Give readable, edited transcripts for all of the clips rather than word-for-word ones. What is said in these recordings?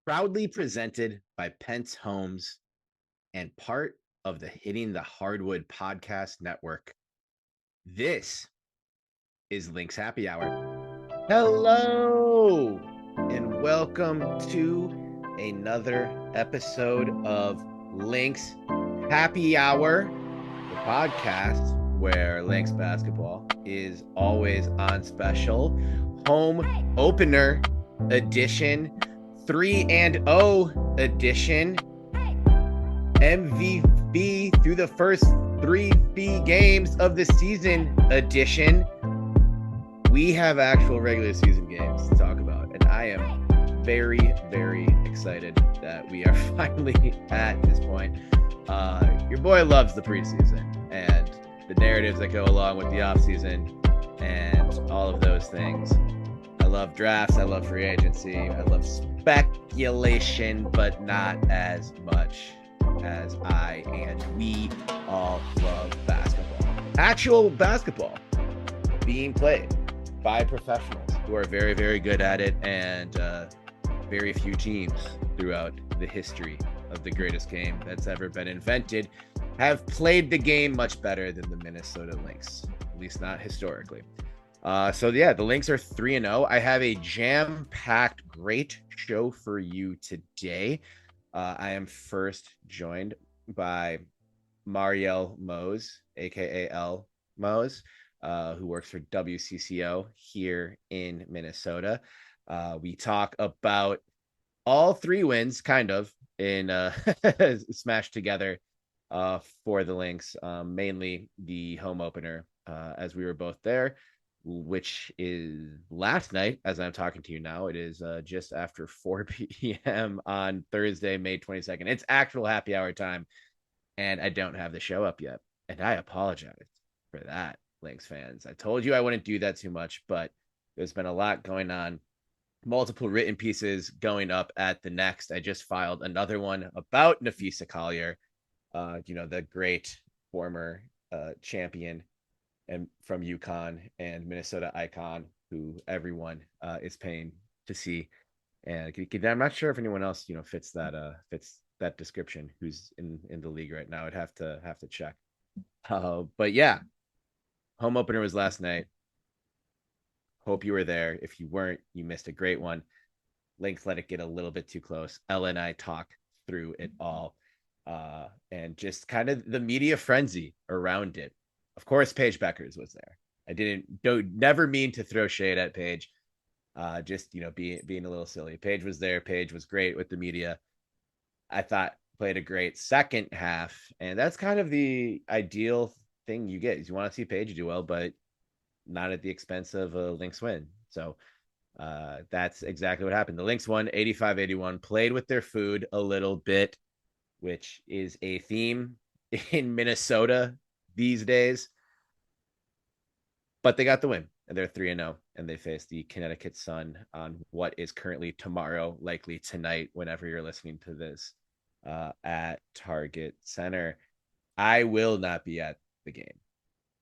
Proudly presented by Pence Homes and part of the Hitting the Hardwood podcast network. This is Lynx Happy Hour. Hello and welcome to another episode of Lynx Happy Hour, the podcast where Lynx basketball is always on special. Home opener edition, 3-0 edition, MVP through the first three fee games of the season edition. We have actual regular season games to talk about, and I am very, very excited that we are finally at this point. Your boy loves the preseason and the narratives that go along with the offseason and all of those things. I love drafts. I love free agency. I love speculation, but not as much as I and we all love basketball. Actual basketball being played by professionals who are very, very good at it, and very few teams throughout the history of the greatest game that's ever been invented have played the game much better than the Minnesota Lynx, at least not historically. The Lynx are 3-0. I have a jam-packed, great show for you today. I am first joined by Marielle Mohs, aka L Mohs, who works for WCCO here in Minnesota. We talk about all three wins, kind of, in smashed together for the Lynx, mainly the home opener, as we were both there, which is last night as I'm talking to you now. It is just after 4 p.m. on Thursday, May 22nd. It's actual happy hour time, and I don't have the show up yet. And I apologize for that, Lynx fans. I told you I wouldn't do that too much, but there's been a lot going on. Multiple written pieces going up at the Next. I just filed another one about Nafisa Collier, the great former champion and from UConn and Minnesota icon, who everyone is paying to see. And I'm not sure if anyone else, fits that description. Who's in the league right now? I'd have to check. But yeah, home opener was last night. Hope you were there. If you weren't, you missed a great one. Lynx let it get a little bit too close. Ella and I talk through it all, and just kind of the media frenzy around it. Of course, Paige Beckers was there. I don't never mean to throw shade at Paige. Just being a little silly. Paige was there. Paige was great with the media. I thought played a great second half, and that's kind of the ideal thing you get. Is you want to see Paige do well, but not at the expense of a Lynx win. So that's exactly what happened. The Lynx won 85-81, played with their food a little bit, which is a theme in Minnesota these days. But they got the win, and they're 3-0, and they face the Connecticut Sun on what is currently tomorrow, likely tonight, whenever you're listening to this, at Target Center. I will not be at the game,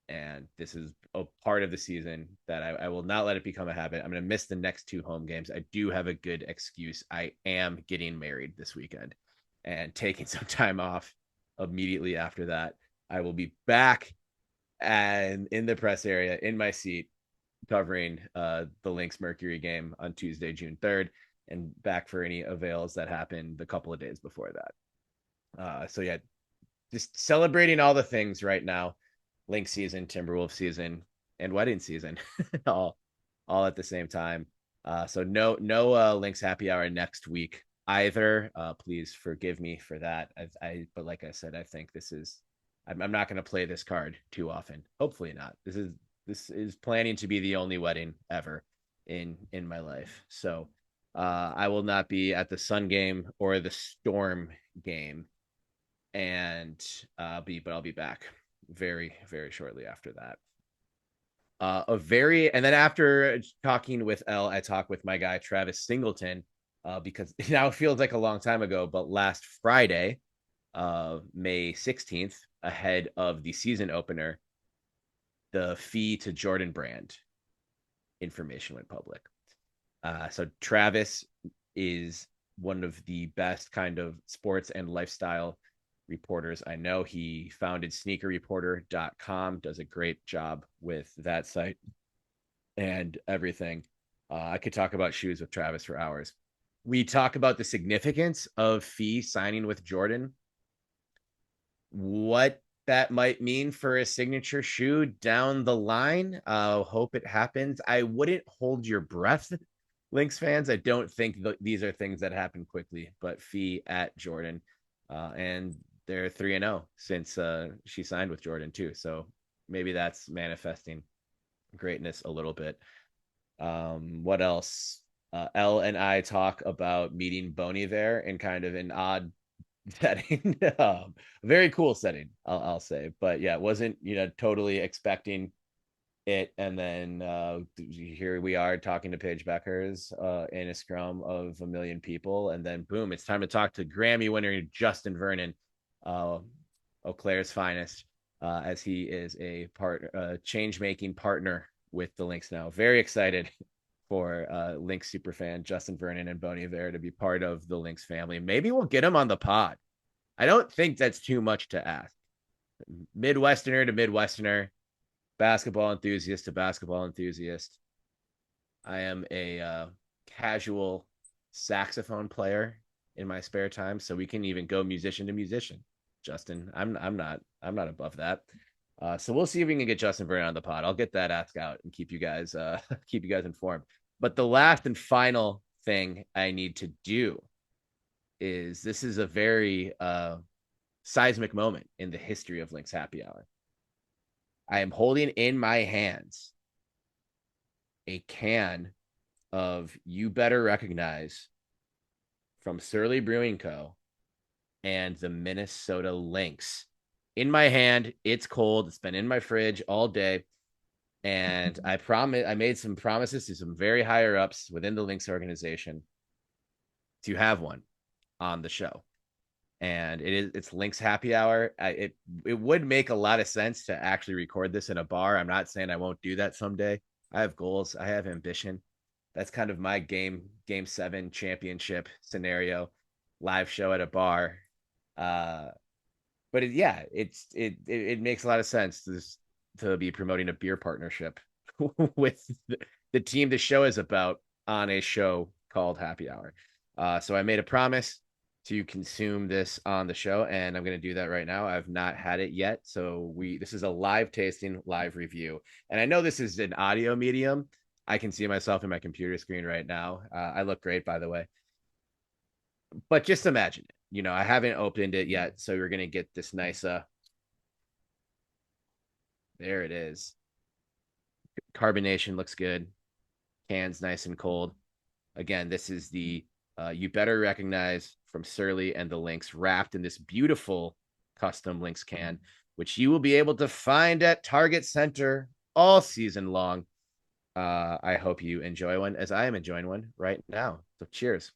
and this is a part of the season that I will not let it become a habit. I'm going to miss the next two home games. I do have a good excuse. I am getting married this weekend and taking some time off immediately after that. I will be back and in the press area in my seat covering the Lynx Mercury game on Tuesday, June 3rd, and back for any avails that happened the couple of days before that. Just celebrating all the things right now. Lynx season, Timberwolf season, and wedding season, all at the same time. So no Lynx happy hour next week either. Please forgive me for that. But like I said, I think this is. I'm not going to play this card too often. Hopefully not. This is planning to be the only wedding ever in my life. So I will not be at the Sun game or the Storm game, and I'll be back very, very shortly after that. And then after talking with L, I talked with my guy Travis Singleton, because it now feels like a long time ago, but last Friday, May 16th, ahead of the season opener, the fee to Jordan Brand information went public. So Travis is one of the best kind of sports and lifestyle reporters I know. He founded sneakerreporter.com, does a great job with that site and everything. I could talk about shoes with Travis for hours. We talk about the significance of Fee signing with Jordan, what that might mean for a signature shoe down the line. Hope it happens. I wouldn't hold your breath, Lynx fans. I don't think these are things that happen quickly, but Fee at Jordan, and they're 3-0 since she signed with Jordan too. So maybe that's manifesting greatness a little bit. What else? Elle and I talk about meeting Bon Iver in kind of an odd setting. Very cool setting, I'll say. But yeah, wasn't totally expecting it, and then here we are talking to Paige Beckers in a scrum of a million people, and then boom, it's time to talk to Grammy winner Justin Vernon, Eau Claire's finest, as he is a change-making partner with the Lynx now. Very excited for Lynx superfan Justin Vernon and Bon Iver to be part of the Lynx family. Maybe we'll get him on the pod. I don't think that's too much to ask. Midwesterner to Midwesterner, basketball enthusiast to basketball enthusiast. I am a casual saxophone player in my spare time, so we can even go musician to musician. Justin, I'm not above that. So we'll see if we can get Justin Vernon on the pod. I'll get that ask out and keep you guys informed. But the last and final thing I need to do is, this is a very seismic moment in the history of Lynx Happy Hour. I am holding in my hands a can of You Better Recognize from Surly Brewing Co. and the Minnesota Lynx. In my hand, it's cold. It's been in my fridge all day. And I made some promises to some very higher ups within the Lynx organization to have one on the show. And it's Lynx Happy Hour. It would make a lot of sense to actually record this in a bar. I'm not saying I won't do that someday. I have goals. I have ambition. That's kind of my game 7 championship scenario, live show at a bar. But it makes a lot of sense to be promoting a beer partnership with the team the show is about on a show called Happy Hour. So I made a promise to consume this on the show, and I'm going to do that right now. I've not had it yet, so this is a live tasting, live review. And I know this is an audio medium. I can see myself in my computer screen right now. I look great, by the way. But just imagine it. I haven't opened it yet, so we're going to get this nice there it is. Carbonation looks good. Can's nice and cold. Again, this is the You Better Recognize from Surly and the Lynx, wrapped in this beautiful custom Lynx can, which you will be able to find at Target Center all season long. I hope you enjoy one, as I am enjoying one right now. So cheers.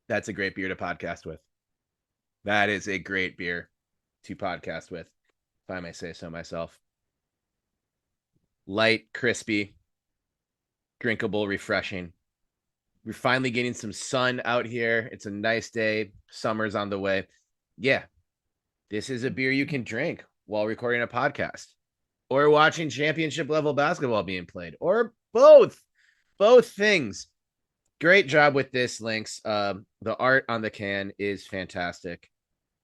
That's a great beer to podcast with. That is a great beer to podcast with, if I may say so myself. Light, crispy, drinkable, refreshing. We're finally getting some sun out here. It's a nice day. Summer's on the way. Yeah, this is a beer you can drink while recording a podcast or watching championship level basketball being played, or both things. Great job with this, Lynx. The art on the can is fantastic.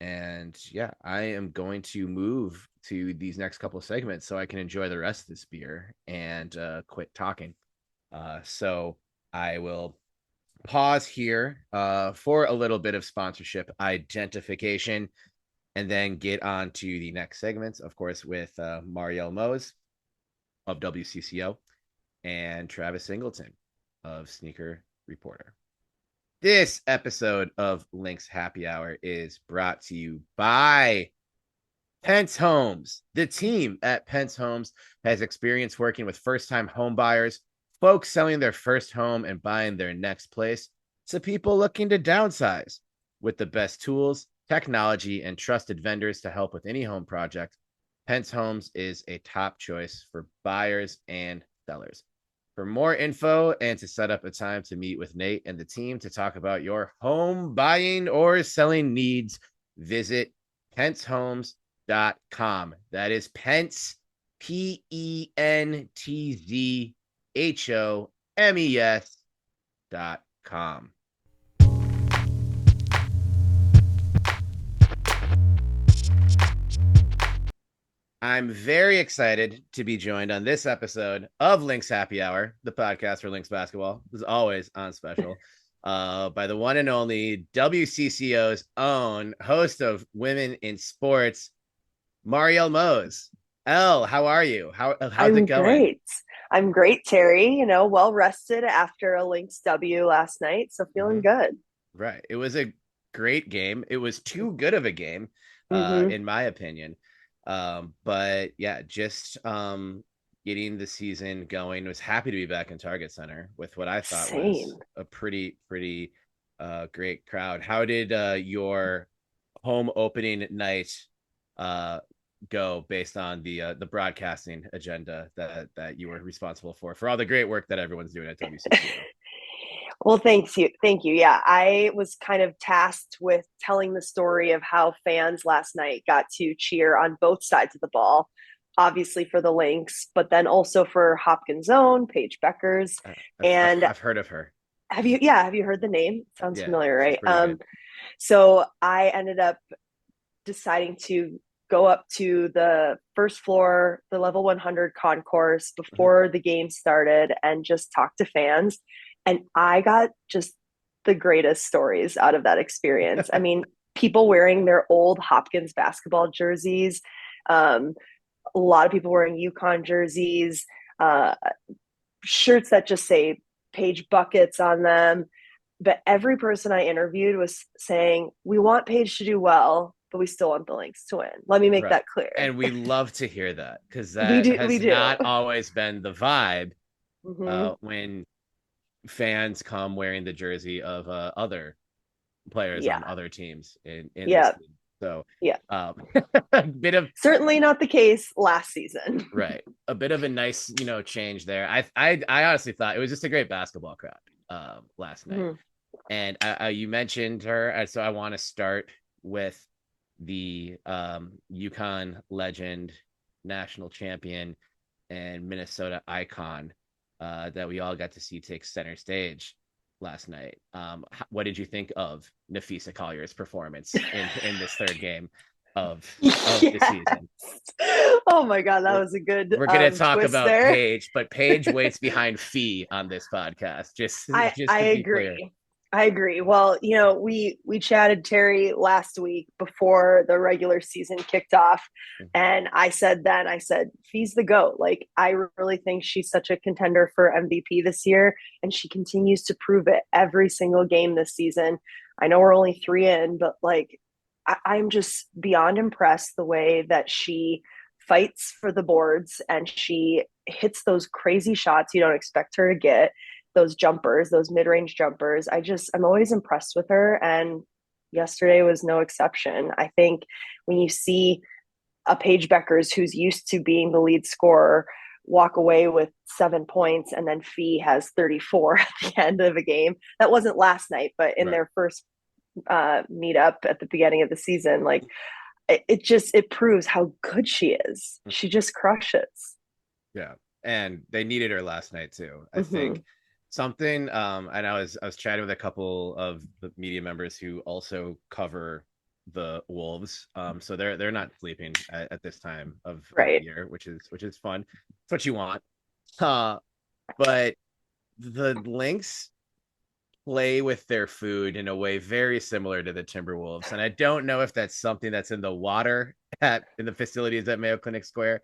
And yeah, I am going to move to these next couple of segments so I can enjoy the rest of this beer and quit talking. So I will pause here for a little bit of sponsorship identification, and then get on to the next segments, of course, with Marielle Mohs of WCCO and Travis Singleton of Sneaker Reporter. This episode of Lynx Happy Hour is brought to you by Pence Homes. The team at Pence Homes has experience working with first-time home buyers, folks selling their first home and buying their next place, to people looking to downsize. With the best tools, technology, and trusted vendors to help with any home project, Pence Homes is a top choice for buyers and sellers. For more info and to set up a time to meet with Nate and the team to talk about your home buying or selling needs, visit pentzhomes.com. That is Pence, PENTZHOMES.com. I'm very excited to be joined on this episode of Lynx Happy Hour, the podcast for Lynx basketball. Is always on special by the one and only WCCO's own host of Women in Sports, Marielle Mohs. Elle, how are you? How's it I'm going? great. I'm great, Terry. Well rested after a Lynx W last night, so feeling Mhm. good. Right. It was a great game. It was too good of a game, Mm-hmm. in my opinion. But yeah, just getting the season going. Was happy to be back in Target Center with what I thought was Same. a pretty great crowd. How did your home opening night uh go based on the broadcasting agenda that you were responsible for all the great work that everyone's doing at WCCO? Well, thanks you. Thank you. Yeah, I was kind of tasked with telling the story of how fans last night got to cheer on both sides of the ball, obviously for the Lynx, but then also for Hopkins' own, Paige Becker's. And I've heard of her. have you heard the name? Sounds Yeah, familiar, she's right? pretty good. So I ended up deciding to go up to the first floor, the level 100 concourse Mhm. before the game started and just talk to fans. And I got just the greatest stories out of that experience. I mean, people wearing their old Hopkins basketball jerseys, um, a lot of people wearing UConn jerseys, uh, shirts that just say Page Buckets on them. But every person I interviewed was saying, we want Paige to do well, but we still want the Lynx to win. Let me make Right. that clear. And we love to hear that because We that do. We has do. not always been the vibe Mm-hmm. when fans come wearing the jersey of other players Yeah. on other teams in this Yeah. league. So Yeah. um, a bit of Certainly not the case last season. right, a bit of a nice change there. I honestly thought it was just a great basketball crowd last night. Mm-hmm. And you mentioned her, so I want to start with the UConn legend, national champion, and Minnesota icon that we all got to see take center stage last night. What did you think of Nafisa Collier's performance in this third game of the Yes. season? Oh my God, that We're was a good we're gonna talk twist about there. Paige, but Paige waits behind Fee on this podcast. Just I to be clear. agree. I agree. Well, we chatted Terry last week before the regular season kicked off, and I said, "Fee's the goat." Like I really think she's such a contender for MVP this year, and she continues to prove it every single game this season. I know we're only three in, but like I'm just beyond impressed the way that she fights for the boards and she hits those crazy shots you don't expect her to get, those jumpers, those mid-range jumpers. I'm always impressed with her, and yesterday was no exception. I think when you see a Paige Beckers who's used to being the lead scorer walk away with 7 points and then Fee has 34 at the end of a game. That wasn't last night, but in Right. their first meetup at the beginning of the season, like it proves how good she is. She just crushes. Yeah. And they needed her last night too. I Mm-hmm. think something and I was chatting with a couple of the media members who also cover the Wolves. So they're not sleeping at this time of Right. year, which is fun. It's what you want. Uh but the Lynx play with their food in a way very similar to the Timberwolves. And I don't know if that's something that's in the water in the facilities at Mayo Clinic Square.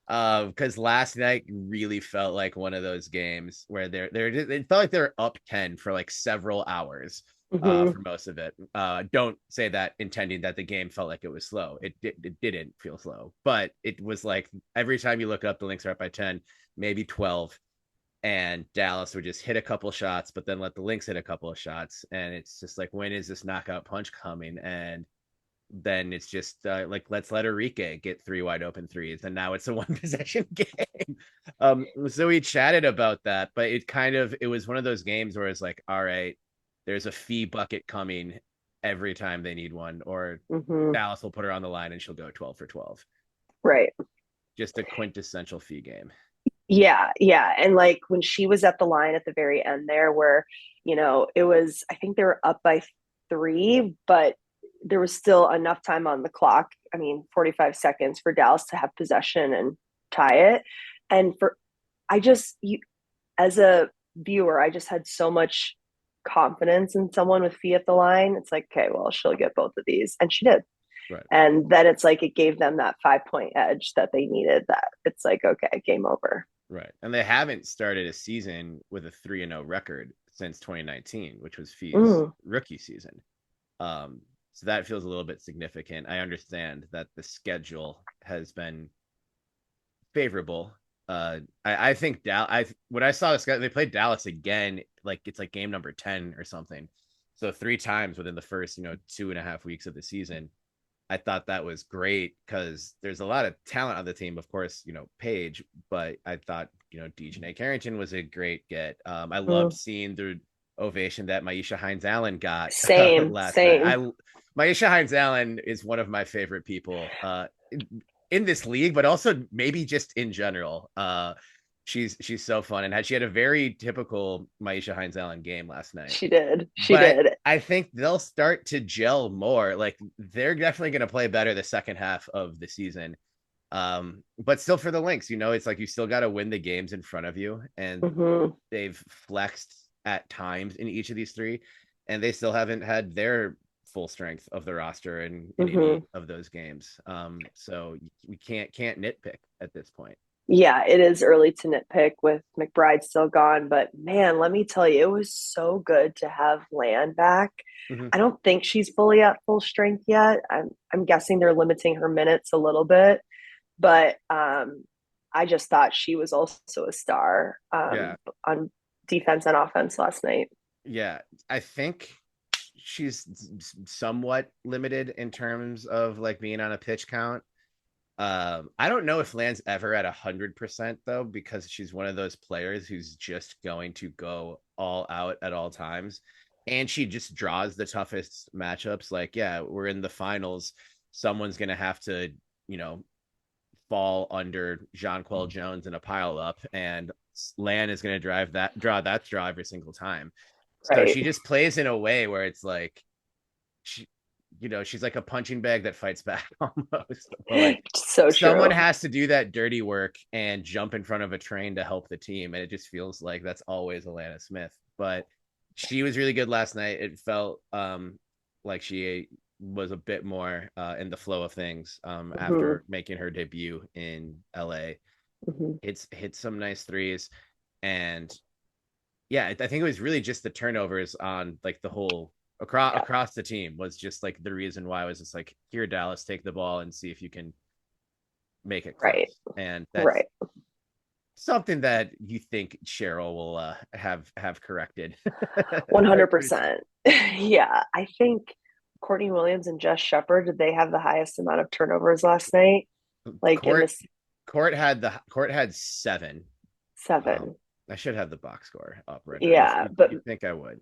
Because last night really felt like one of those games where they're just, it felt like they're up 10 for like several hours Mm-hmm. for most of it. Don't say that intending that the game felt like it was slow. It didn't feel slow, but it was like every time you look up, the Lynx are up by 10, maybe 12, and Dallas would just hit a couple shots, but then let the Lynx hit a couple of shots. And it's just like, when is this knockout punch coming? And then it's just like let's let Enrique get 3 wide open threes, and now it's a 1 possession game. So we chatted about that, but it was one of those games where it's like, all right, there's a fee bucket coming every time they need one, or Hmm. Dallas will put her on the line and she'll go 12 for 12. Right. Just a quintessential fee game. Yeah, yeah. And like when she was at the line at the very end there, where, it was, I think they were up by three, but there was still enough time on the clock. I mean, 45 seconds for Dallas to have possession and tie it. And as a viewer, I just had so much confidence in someone with Fee at the line. It's like, okay, well, she'll get both of these. And she did. Right. And then it's like it gave them that 5 point edge that they needed. That it's like, okay, game over. Right. And they haven't started a season with a 3-0 record since 2019, which was Fee's Mm, rookie season. So that feels a little bit significant. I understand that the schedule has been favorable. I think when I saw the schedule, they played Dallas again, like it's like game number 10 or something. So 3 times within the first, 2.5 weeks of the season. I thought that was great because there's a lot of talent on the team. Of course, Paige, but I thought, DJ Carrington was a great get. I loved mm. seeing the ovation that Maisha Hines Allen got Same, last night. same. Maisha Hines Allen is one of my favorite people in this league, but also maybe just in general. She's so fun, and she had a very typical Maisha Hines Allen game last night. She did. She But did. I think they'll start to gel more. Like they're definitely going to play better the second half of the season. But still for the Lynx, it's like you still got to win the games in front of you, and Hmm. they've flexed at times in each of these three, and they still haven't had their full strength of the roster in Hmm. any of those games. So we can't nitpick at this point. Yeah, it is early to nitpick with McBride still gone, but man, let me tell you, it was so good to have Land back. Mm-hmm. I don't think she's fully at full strength yet. I'm guessing they're limiting her minutes a little bit, but I just thought she was also a star Yeah, on defense and offense last night. yeah. I think she's somewhat limited in terms of like being on a pitch count. I don't know if Land's ever at 100% though, because she's one of those players who's just going to go all out at all times, and she just draws the toughest matchups. Like, yeah, we're in the finals. Someone's gonna have to, you know, fall under Jonquel Jones in a pile up, and Land is gonna draw that straw every single time. So Right. she just plays in a way where it's like she she's like a punching bag that fights back almost. But like So someone true. has to do that dirty work and jump in front of a train to help the team. And it just feels like that's always Alana Smith. But she was really good last night. It felt like she was a bit more in the flow of things Hmm. after making her debut in LA. Hmm. It's hit some nice threes. And yeah, I think it was really just the turnovers on like the whole Yeah. across the team was just like the reason why I was just like, here, Dallas, take the ball and see if you can make it Right. close. And that's Right. something that you think Cheryl will have corrected pretty soon. 100%. Yeah. I think Courtney Williams and Jess Shepard, did they have the highest amount of turnovers last night? Like in Court this Court had 7. Um, seven. I should have the box score up right now. Yeah. But You think I would.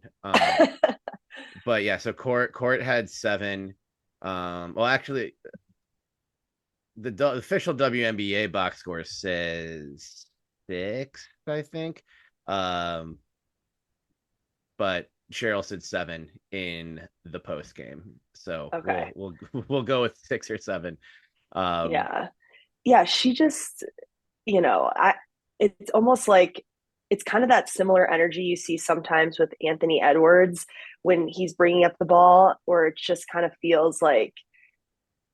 But yeah, so Court had 7. Well, actually, the official WNBA box score says 6, I think. Um, but Cheryl said 7 in the post game, so okay. we'll go with 6 or 7. Um, Yeah. Yeah. She just, it's almost like it's kind of that similar energy you see sometimes with Anthony Edwards when he's bringing up the ball, or it just kind of feels like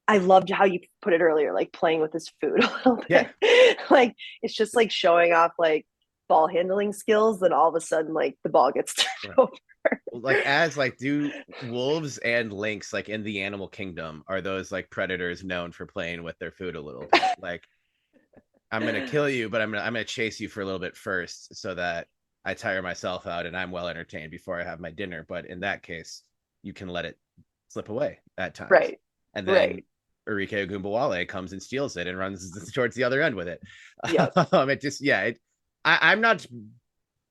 I loved how you put it earlier, like playing with his food a little yeah, bit. Like it's just like showing off like ball handling skills, then all of a sudden like the ball gets turned right. over. Like as like do wolves and lynx like in the animal kingdom are those like predators known for playing with their food a little bit. Like I'm gonna kill you, but I'm gonna chase you for a little bit first so that I tire myself out and I'm well entertained before I have my dinner. But in that case, you can let it slip away at times. Right. and then Right. Enrique Ogunbowale comes and steals it and runs towards the other end with it. Yep. It just I'm not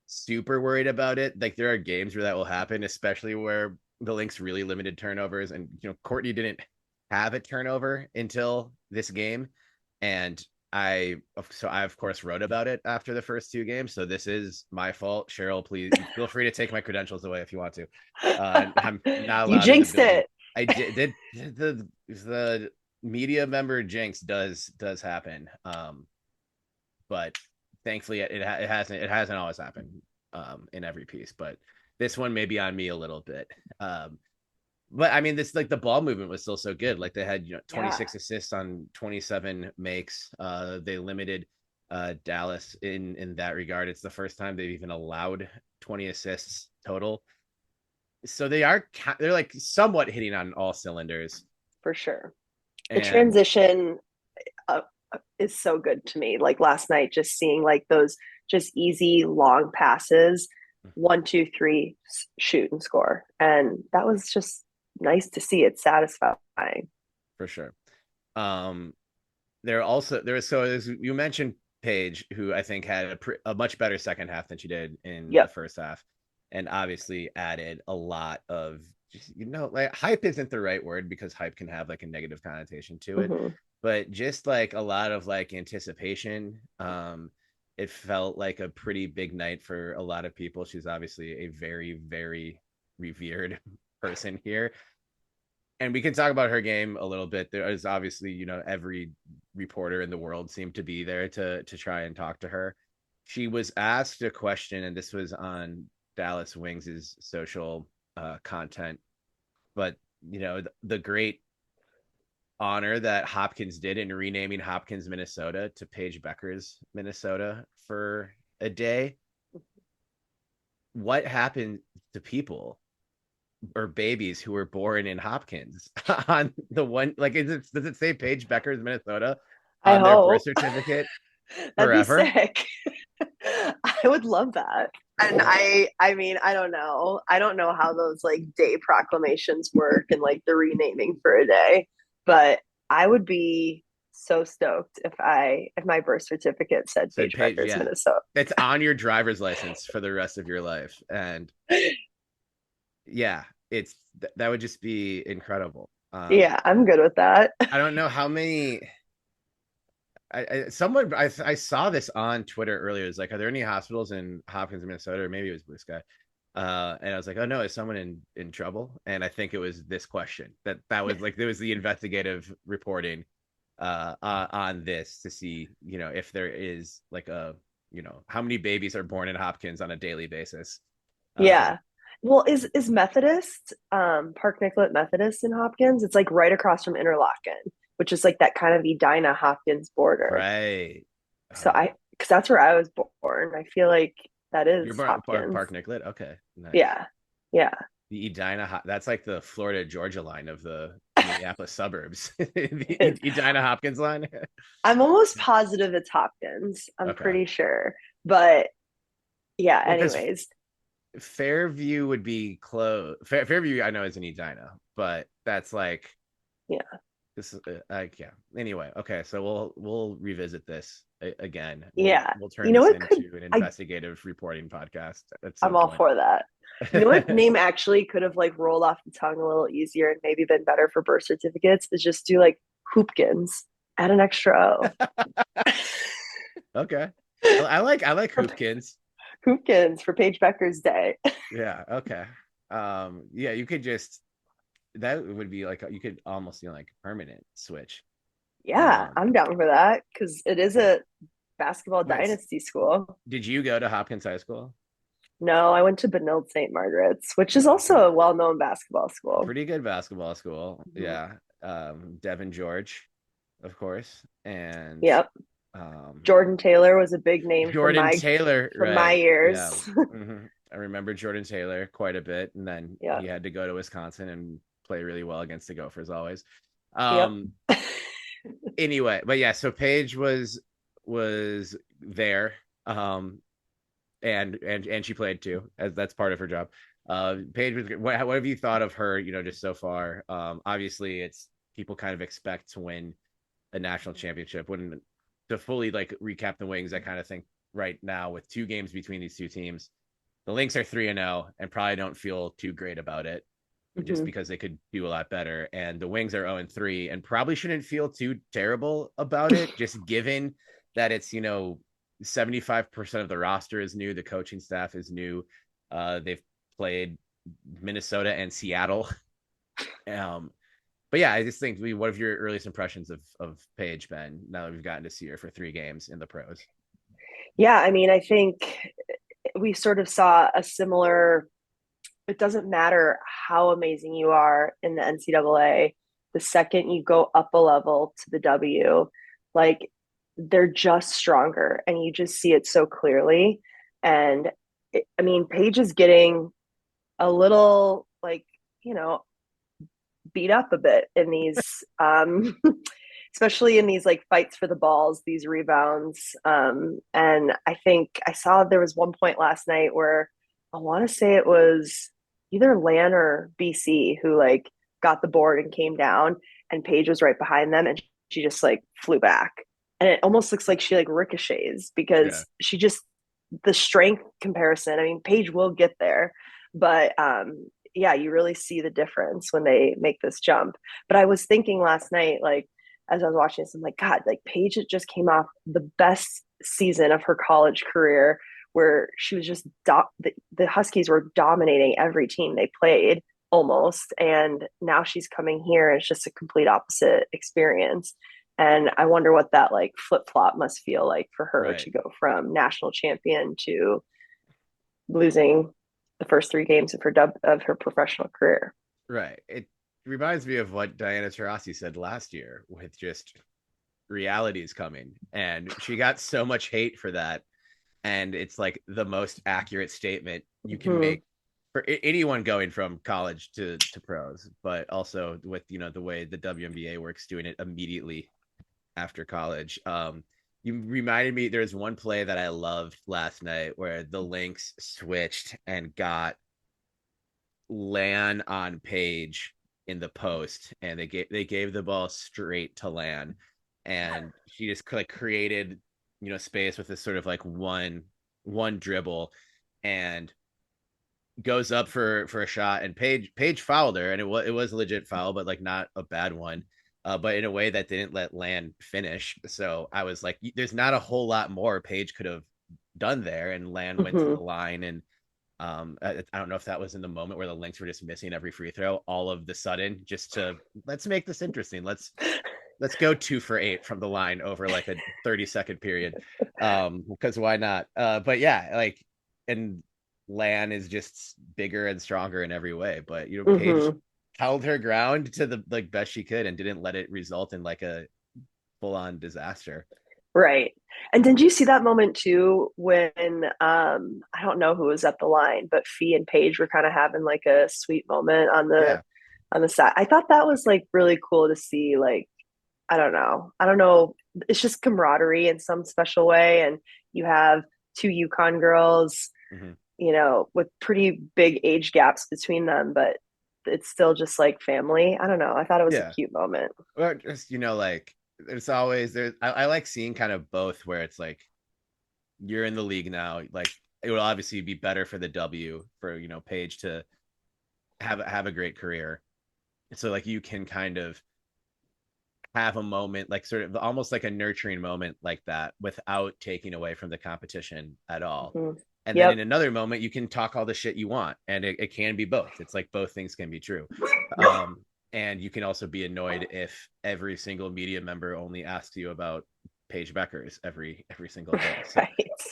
super worried about it. Like there are games where that will happen, especially where the Lynx really limited turnovers, and Courtney didn't have a turnover until this game, and I of course wrote about it after the first two games. So this is my fault. Cheryl, please feel free to take my credentials away if you want to. I'm not You allowed in the jinxed building. it. I did the media member jinx does happen. But thankfully it hasn't always happened in every piece. But this one may be on me a little bit. But I mean, this like the ball movement was still so good. Like they had 26 assists on 27 makes. They limited Dallas in that regard. It's the first time they've even allowed 20 assists total. So they're like somewhat hitting on all cylinders. For sure. The And transition uh, is so good to me. Like last night, just seeing like those just easy long passes, 1, 2, 3, shoot and score, and that was just nice to see. It's satisfying. for sure. Um, there so as you mentioned Paige, who I think had a much better second half than she did in the Yep. first half, and obviously added a lot of like hype isn't the right word because hype can have like a negative connotation to it, Mm-hmm. but just like a lot of like anticipation. It felt like a pretty big night for a lot of people. She's obviously a very, very revered person here, and we can talk about her game a little bit. There is obviously, every reporter in the world seemed to be there to try and talk to her. She was asked a question, and this was on Dallas Wings' social content. But the great honor that Hopkins did in renaming Hopkins, Minnesota, to Paige Becker's Minnesota for a day. What happened to people or babies who were born in Hopkins on the one like does it say Paige Becker's Minnesota I on their birth hope. certificate That'd be forever? sick. I would love that. And I mean, I don't know. I don't know how those like day proclamations work and like the renaming for a day, but I would be so stoked if my birth certificate said Said Paige Paige, Becker's yeah. Minnesota. It's on your driver's license for the rest of your life. And yeah, that would just be incredible. Yeah, I'm good with that. I don't know how many someone I saw this on Twitter earlier. It's like, are there any hospitals in Hopkins, Minnesota, or maybe it was Blue Sky? And I was like, oh no, is someone in trouble? And I think it was this question that was like there was the investigative reporting on this to see if there is like how many babies are born in Hopkins on a daily basis. Um, Yeah. Well, is Methodist, Park Nicollet Methodist in Hopkins? It's like right across from Interlochen, which is like that kind of Edina Hopkins border. right. So because that's where I was born. I feel like that You're is born at Hopkins. Park Nicollet. Okay, nice. Yeah. Yeah. The Edina, that's like the Florida Georgia line of the Minneapolis suburbs. The It is. Edina Hopkins line. I'm almost positive it's Hopkins. I'm Okay. pretty sure. But yeah, Well, because anyways. Fairview would be close. Fairview, I know, is in Edina, but that's like Yeah. this is like yeah. Anyway, okay, so we'll revisit this again. We'll Yeah. we'll You turn know this what could into an I investigative reporting podcast at some I'm all point. for that. You know what name actually could have like rolled off the tongue a little easier and maybe been better for birth certificates is just do like Hoopkins. Add an extra O. Okay, I like Hoopkins. Hoopkins for Paige Becker's day. Yeah. Okay. Yeah, you could just that would be like you could almost like permanent switch. Yeah, Um, I'm down for that because it is a basketball wait, dynasty school. did you go to Hopkins High School? No, I went to Benilde St. Margaret's, which is also Okay. a well-known basketball school. Pretty good basketball school. Mhm. Yeah. Devin George, of course, and Yep. um, Jordan Taylor was a big name Jordan Taylor. from my Right. Yeah. ears. I remember Jordan Taylor quite a bit, and then Yep. he had to go to Wisconsin and play really well against the Gophers always. Yep. Um, anyway, but yeah, so Paige was there. And she played too, as that's part of her job. Paige was. What have you thought of her? Just so far. Obviously, it's people kind of expect to win a national championship. When to fully like recap the Wings, I kind of think right now with 2 games between these two teams, the Lynx are 3-0 and probably don't feel too great about it just Mhm. because they could do a lot better. And the Wings are 0-3 and probably shouldn't feel too terrible about it, just given that it's, 75% of the roster is new, the coaching staff is new. They've played Minnesota and Seattle. Um, but yeah, I just think what have your earliest impressions of Paige been now that we've gotten to see her for 3 games in the pros? Yeah, I mean, I think we sort of saw a similar, it doesn't matter how amazing you are in the NCAA, the second you go up a level to the W, like they're just stronger and you just see it so clearly. And I mean, Paige is getting a little like, you know, beat up a bit in these especially in these like fights for the balls, these rebounds. And I think I saw there was one point last night where I want to say it was either Lan or BC who like got the board and came down, and Paige was right behind them, and she just like flew back. And it almost looks like she like ricochets Yeah. because she just the strength comparison. I mean, Paige will get there, but yeah, you really see the difference when they make this jump. But I was thinking last night, like as I was watching this, I'm like, God, like Paige just came off the best season of her college career, where she was just the Huskies were dominating every team they played almost, and now she's coming here and it's just a complete opposite experience. And I wonder what that like flip flop must feel like for her Right. to go from national champion to losing the first 3 games of her professional career. Right. It reminds me of what Diana Taurasi said last year with just reality is coming. And she got so much hate for that. And it's like the most accurate statement you can Mm-hmm. make for anyone going from college to pros, but also with, the way the WNBA works, doing it immediately after college. You reminded me, there's one play that I loved last night where the Lynx switched and got Lan on Page in the post, and they gave the ball straight to Lan, and she just like created space with this sort of like one dribble, and goes up for a shot, and Page fouled her, and it was a legit foul, but like not a bad one. But in a way that didn't let Lan finish. So I was like, there's not a whole lot more Page could have done there, and Lan went to Mm-hmm. the line, and I don't know if that was in the moment where the Lynx were just missing every free throw all of the sudden, just to let's make this interesting. Let's go 2 for 8 from the line over like a 30-second period. Because why not? But yeah, like, and Lan is just bigger and stronger in every way. But Paige Mm-hmm. held her ground to the like best she could and didn't let it result in like a full on disaster. Right. And did you see that moment too when I don't know who was at the line, but Fee and Paige were kind of having like a sweet moment Yeah. on the side. I thought that was like really cool to see. Like, I don't know. I don't know. It's just camaraderie in some special way. And you have 2 UConn girls, Mm-hmm. with pretty big age gaps between them, but it's still just like family. I don't know. I thought it was a Yeah. cute moment. Or just, like there's always there. I like seeing kind of both where it's like you're in the league now. Like it would obviously be better for the W for Paige to have a great career. So like you can kind of have a moment like sort of almost like a nurturing moment like that without taking away from the competition at all. Mm-hmm. And then in Yep. another moment, you can talk all the shit you want, and it can be both. It's like both things can be true. And you can also be annoyed if every single media member only asks you about Paige Beckers every single day. So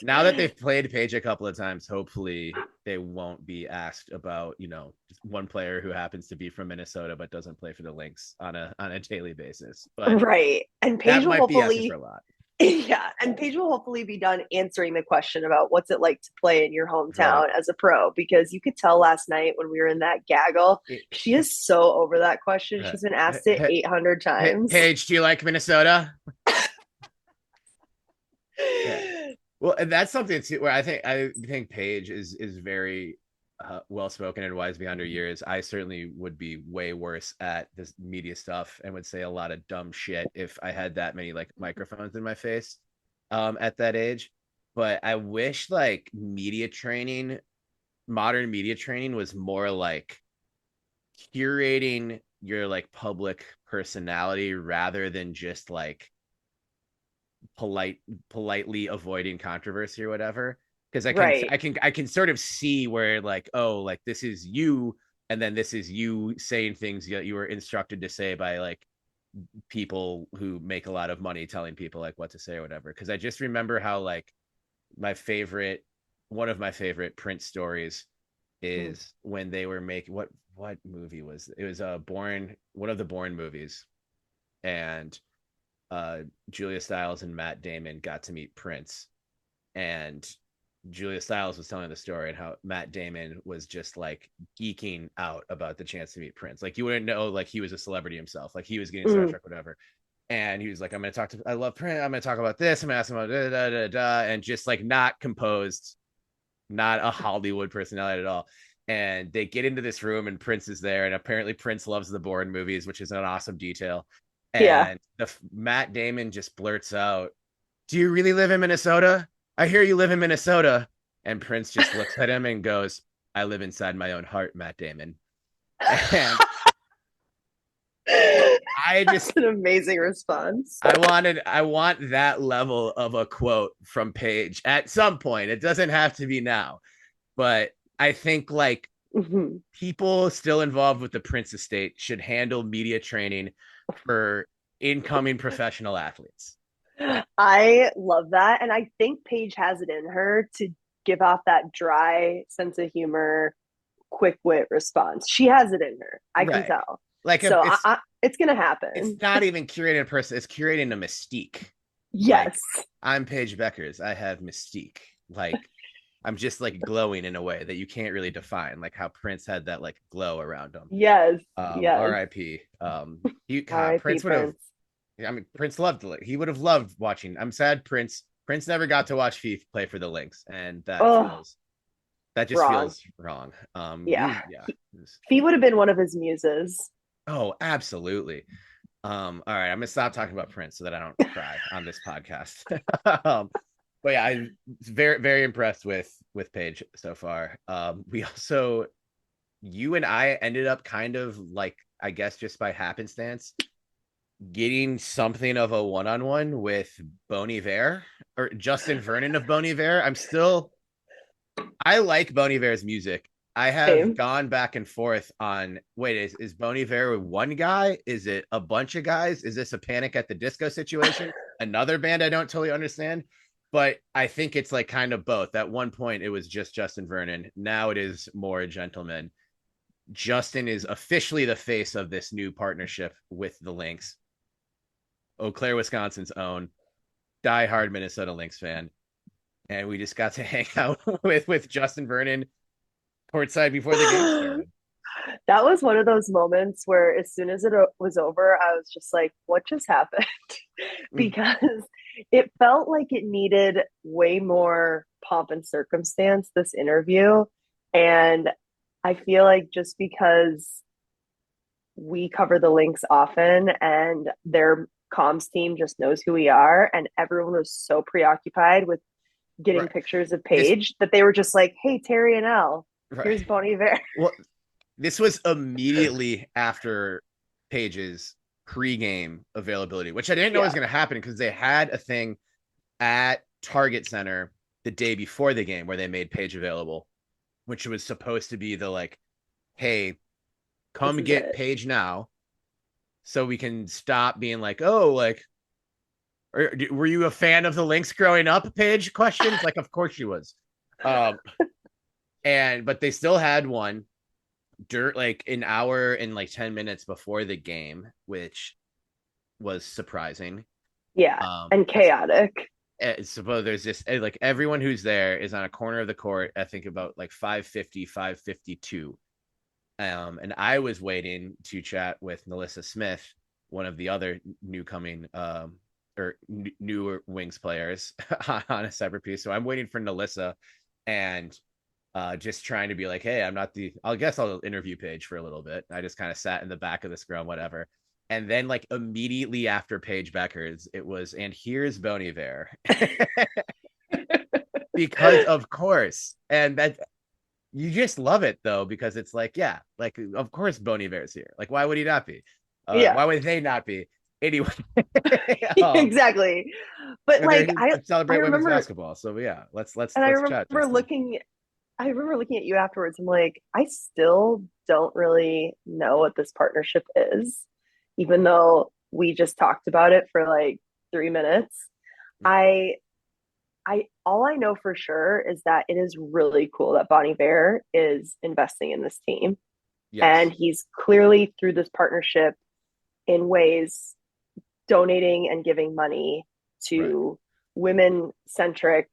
now that Right. they've played Paige a couple of times, hopefully they won't be asked about just one player who happens to be from Minnesota but doesn't play for the Lynx on a daily basis. But Right. And Paige that will might be asking for hopefully, a lot. yeah, and Paige will hopefully be done answering the question about what's it like to play in your Right. hometown as a pro, because you could tell last night when we were in that gaggle, It, she is so over that question. right. She's been asked it 800 times. Paige, do you like Minnesota? Yeah. Well, and that's something too where I think Paige is very well spoken and wise beyond her years. I certainly would be way worse at this media stuff and would say a lot of dumb shit if I had that many like microphones in my face at that age. But I wish like modern media training was more like curating your like public personality rather than just like politely avoiding controversy or whatever, because Right. I can sort of see where like, oh, like this is you, and then this is you saying things that you were instructed to say by like people who make a lot of money telling people like what to say or whatever. Because I just remember how like my favorite one of my favorite Prince stories Mm. is when they were making what movie was it? It was Born, one of the Born movies, and Julia Stiles and Matt Damon got to meet Prince, and Julia Stiles was telling the story and how Matt Damon was just like geeking out about the chance to meet Prince. Like you wouldn't know, like he was a celebrity himself, like he was getting Mm. starstruck, whatever. And he was like, I love Prince. I'm going to talk about this. I'm going to ask him about da, da, da, da, and just like not composed, not a Hollywood personality at all. And they get into this room and Prince is there. And apparently Prince loves the Bourne movies, which is an awesome detail. Yeah. And Matt Damon just blurts out, "Do you really live in Minnesota? I hear you live in Minnesota." And Prince just looks at him and goes, "I live inside my own heart, Matt Damon." And I That's just an amazing response. I want that level of a quote from Paige at some point. It doesn't have to be now, but I think like Mhm. people still involved with the Prince estate should handle media training for incoming professional athletes. I love that. And I think Paige has it in her to give off that dry sense of humor, quick wit response. She has it in her. I can Right. tell. Like So it's going to it's happen. not even curating a person, it's curating a mystique. Like Yes. I'm Paige Beckers. I have mystique. Like I'm just like glowing in a way that you can't really define, like how Prince had that like glow around him. Yes. Yes. R.I.P. R.I.P. Prince would have. Prince. I mean, Prince loved it. He would have loved watching. I'm sad Prince never got to watch Fife play for the Lynx, and Oh, that just wrong. feels wrong. Yeah. Yeah. He would have been one of his muses. Oh, absolutely. All right, I'm gonna stop talking about Prince so that I don't cry on this podcast. But yeah, I'm very impressed with Paige so far. We also, you and I ended up kind of like, I guess just by happenstance, getting something of a one-on-one with Bon Iver or Justin Vernon of Bon Iver. I like Bon Iver's music. I have Same. gone back and forth on, wait, is Bon Iver one guy? Is it a bunch of guys? Is this a Panic at the Disco situation? Another band I don't totally understand. But I think it's like kind of both. At one point, it was just Justin Vernon. Now it is more Gentleman. Justin is officially the face of this new partnership with the Lynx. Eau Claire, Wisconsin's own diehard Minnesota Lynx fan. And we just got to hang out with Justin Vernon courtside before the game started. That was one of those moments where as soon as it was over, I was just like, what just happened? Because it felt like it needed way more pomp and circumstance, this interview. And I feel like just because we cover the Lynx often and their comms team just knows who we are, and everyone was so preoccupied with getting Right. pictures of This Paige that they were just like, hey, Terry and Elle, right. here's Bon Iver. Well, this was immediately after Paige's pregame availability, which I didn't know was Yeah. going to happen because they had a thing at Target Center the day before the game where they made Paige available, which was supposed to be the like, hey, This come is get it. Paige now so we can stop being like, oh, like, were you a fan of the Lynx growing up? Paige questions. Like, of course she was. Um, but they still had one dirt like an hour and like 10 minutes before the game, which was surprising. Yeah. And chaotic. Suppose there's just like everyone who's there is on a corner of the court. I think about like 550, 552. And I was waiting to chat with Melissa Smith, one of the other new coming or newer Wings players on a separate piece. So I'm waiting for Melissa, and just trying to be like, hey, I'm not the, I guess I'll interview Paige for a little bit. I just kind of sat in the back of the scrum, whatever. And then like immediately after Paige Becker's, it was, and here's Bon Iver. Because of course. And that you just love it though, because it's like, yeah, like of course Bon Iver's here. Like, why would he not be? Yeah. Why would they not be? Anyway, Exactly. But and they're like here to I celebrate women's remember basketball. So yeah, and let's chat, Justin. I remember looking at you afterwards. I'm like, I still don't really know what this partnership is, even though we just talked about it for like 3 minutes. I I all I know for sure is that it is really cool that Bonnie Bear is investing in this team. And Yes, he's clearly through this partnership in ways donating and giving money right. to women centric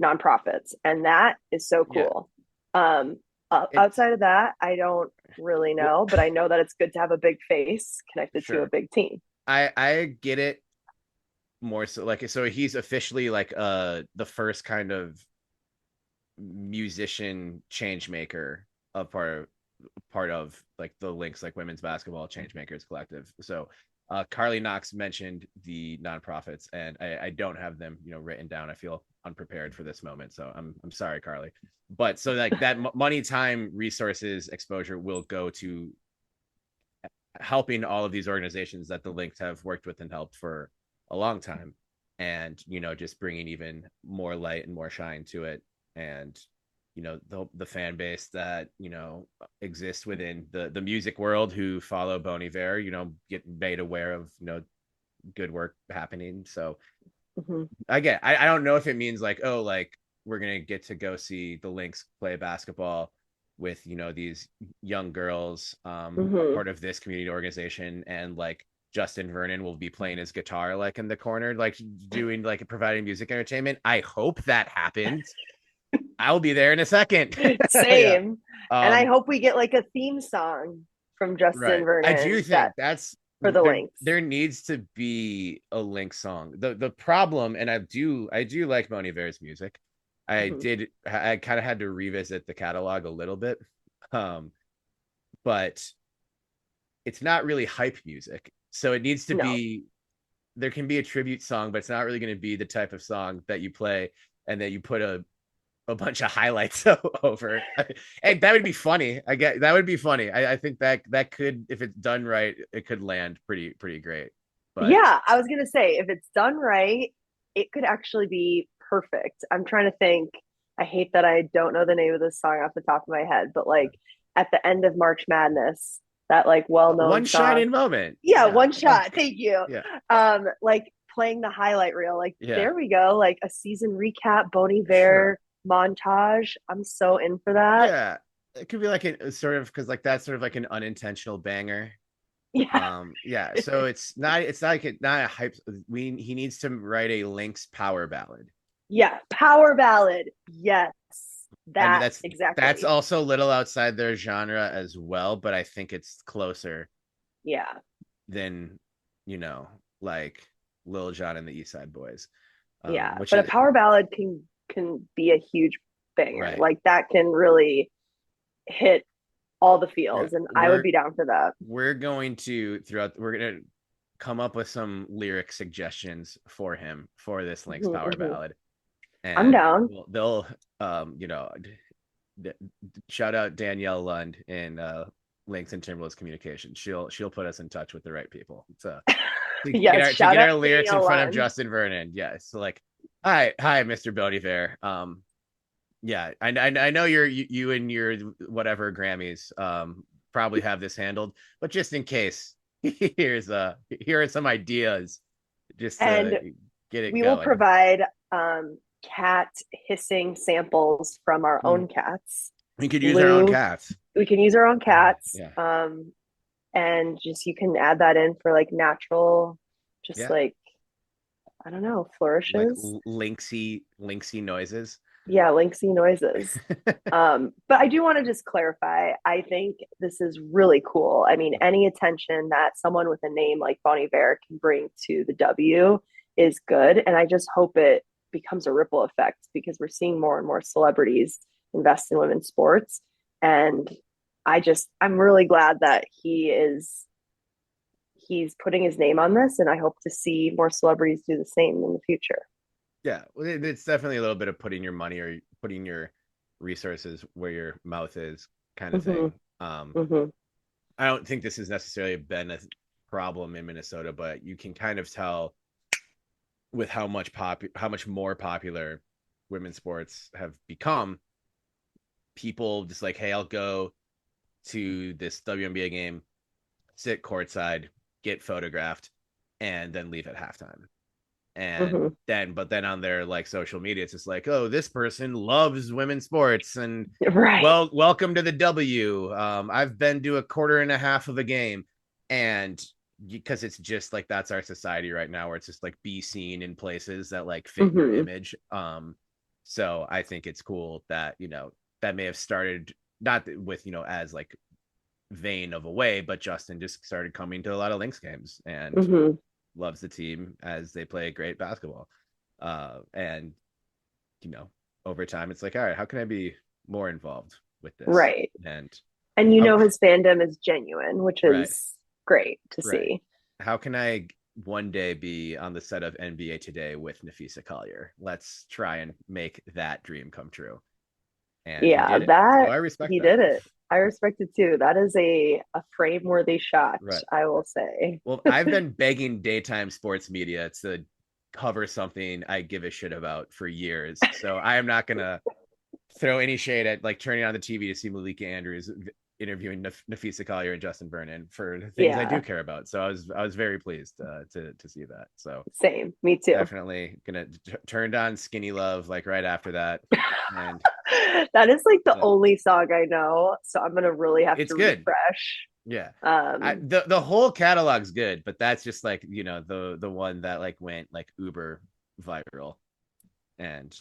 nonprofits. And that is so Yeah. cool. It's Outside of that, I don't really well, know, but I know that it's good to have a big face connected to a sure. big team. I get it more so like so he's officially like the first kind of musician change maker of part of like the Lynx like women's basketball change makers collective. So Carly Knox mentioned the nonprofits and I don't have them, written down. I feel unprepared for this moment. So I'm sorry, Carly. But so like that money, time, resources, exposure will go to helping all of these organizations that the Lynx have worked with and helped for a long time, and just bringing even more light and more shine to it, and the fan base that exists within the music world who follow Bon Iver, get made aware of good work happening. So Mm-hmm. I don't know if it means like, oh, like we're gonna get to go see the Lynx play basketball with these young girls, a Mm-hmm. part of this community organization, and like Justin Vernon will be playing his guitar like in the corner, like doing like providing music entertainment. I hope that happens. I'll be there in a second. Yeah. Same. And I Um, hope we get like a theme song from Justin right. I do Vernon that think that's for the there. Lynx. There needs to be a Link song. The problem, and I do like Bon Iver's music. Mm-hmm. I kind of had to revisit the catalog a little bit, um, but it's not really hype music. So it needs to No. be. There can be a tribute song, but it's not really going to be the type of song that you play and that you put a bunch of highlights over. And that would be funny. I get that would be funny. I think that could, if it's done right, it could land pretty great. But Yeah, I was gonna say if it's done right, it could actually be perfect. I'm trying to think. I hate that I don't know the name of this song off the top of my head, but like at the end of March Madness, that like well-known one song. shining moment. Yeah, Yeah. one shot. Thank you. Yeah. Like playing the highlight reel. Like Yeah. there we go. Like a season recap, Boney Sure. Bear montage. I'm so in for that. Yeah. It could be like a sort of, because like that's sort of like an unintentional banger. Yeah. Yeah. So it's like not a hype. He needs to write a Lynx power ballad. Yeah. Power ballad. Yes. I mean, That that's exactly. also a little outside their genre as well, but I think it's closer Yeah. than you know, like Lil Jon and the East Side Boys, Yeah. which But a is power ballad can be a huge banger. right. Like that can really hit all the Yeah, feels. And I would be down for that. we're going to throughout. We're gonna come up with some lyric suggestions for him for this Link's Mm-hmm, power mm-hmm. ballad, I'm and down. they'll d- shout out Danielle Lund in Links and Timberless Communication. She'll put us in touch with the right people Yes. to Shout get out our lyrics in Danielle front of Lund. Justin Vernon. Yeah, so like, hi, Mr. Bonifair. Yeah, I know you and your whatever Grammys probably have this handled, but just in case, here are some ideas just to And get it we will going. provide cat hissing samples from our Mm. own cats. We could use our own Lou, cats. we can use our own cats. Yeah, And just you can add that in for like natural, just yeah, like, I don't know, like flourishes. linksy noises. Yeah, linksy noises. But I do want to just clarify. I think this is really cool. I mean, any attention that someone with a name like Bonnie Bear can bring to the W is good. And I just hope it becomes a ripple effect because we're seeing more and more celebrities invest in women's sports. And I'm really glad that he's putting his name on this, and I hope to see more celebrities do the same in the future. Yeah, it's definitely a little bit of putting your money or putting your resources where your mouth is kind of Mm-hmm. thing. Mm-hmm. I don't think this has necessarily been a problem in Minnesota, but you can kind of tell with how much more popular women's sports have become. People just like, hey, I'll go to this WNBA game, sit courtside, get photographed, and then leave at halftime. And Mm-hmm. then on their like social media, it's just like, oh, this person loves women's sports, and Right. welcome to the W. I've been to a quarter and a half of a game, and because it's just like that's our society right now, where it's just like be seen in places that like fit your Mm-hmm. image. So I think it's cool that that may have started not with as like vain of a way, but Justin just started coming to a lot of Lynx games and Mm-hmm. loves the team as they play great basketball. And over time, it's like, all right, how can I be more involved with this? Right. And And how, his fandom is genuine, which right, is great to right. see. How can I one day be on the set of NBA Today with Nafisa Collier? Let's try and make that dream come true. And he Yeah, did it. So that I respect he that. did it. I respect it too. That is a frame worthy shot, Right. I will say. Well, I've been begging daytime sports media to cover something I give a shit about for years. So I am not going to throw any shade at like turning on the TV to see Malika Andrews interviewing Nafisa Collier and Justin Vernon for the things I do Yeah, care about. So I was very pleased to see that. So same. Me too. definitely gonna turned on Skinny Love like right after that, and That is like the only song I know, so I'm gonna really have it's to good. refresh. Yeah. Um, The whole catalog's good, but that's just like the one that like went like uber viral, and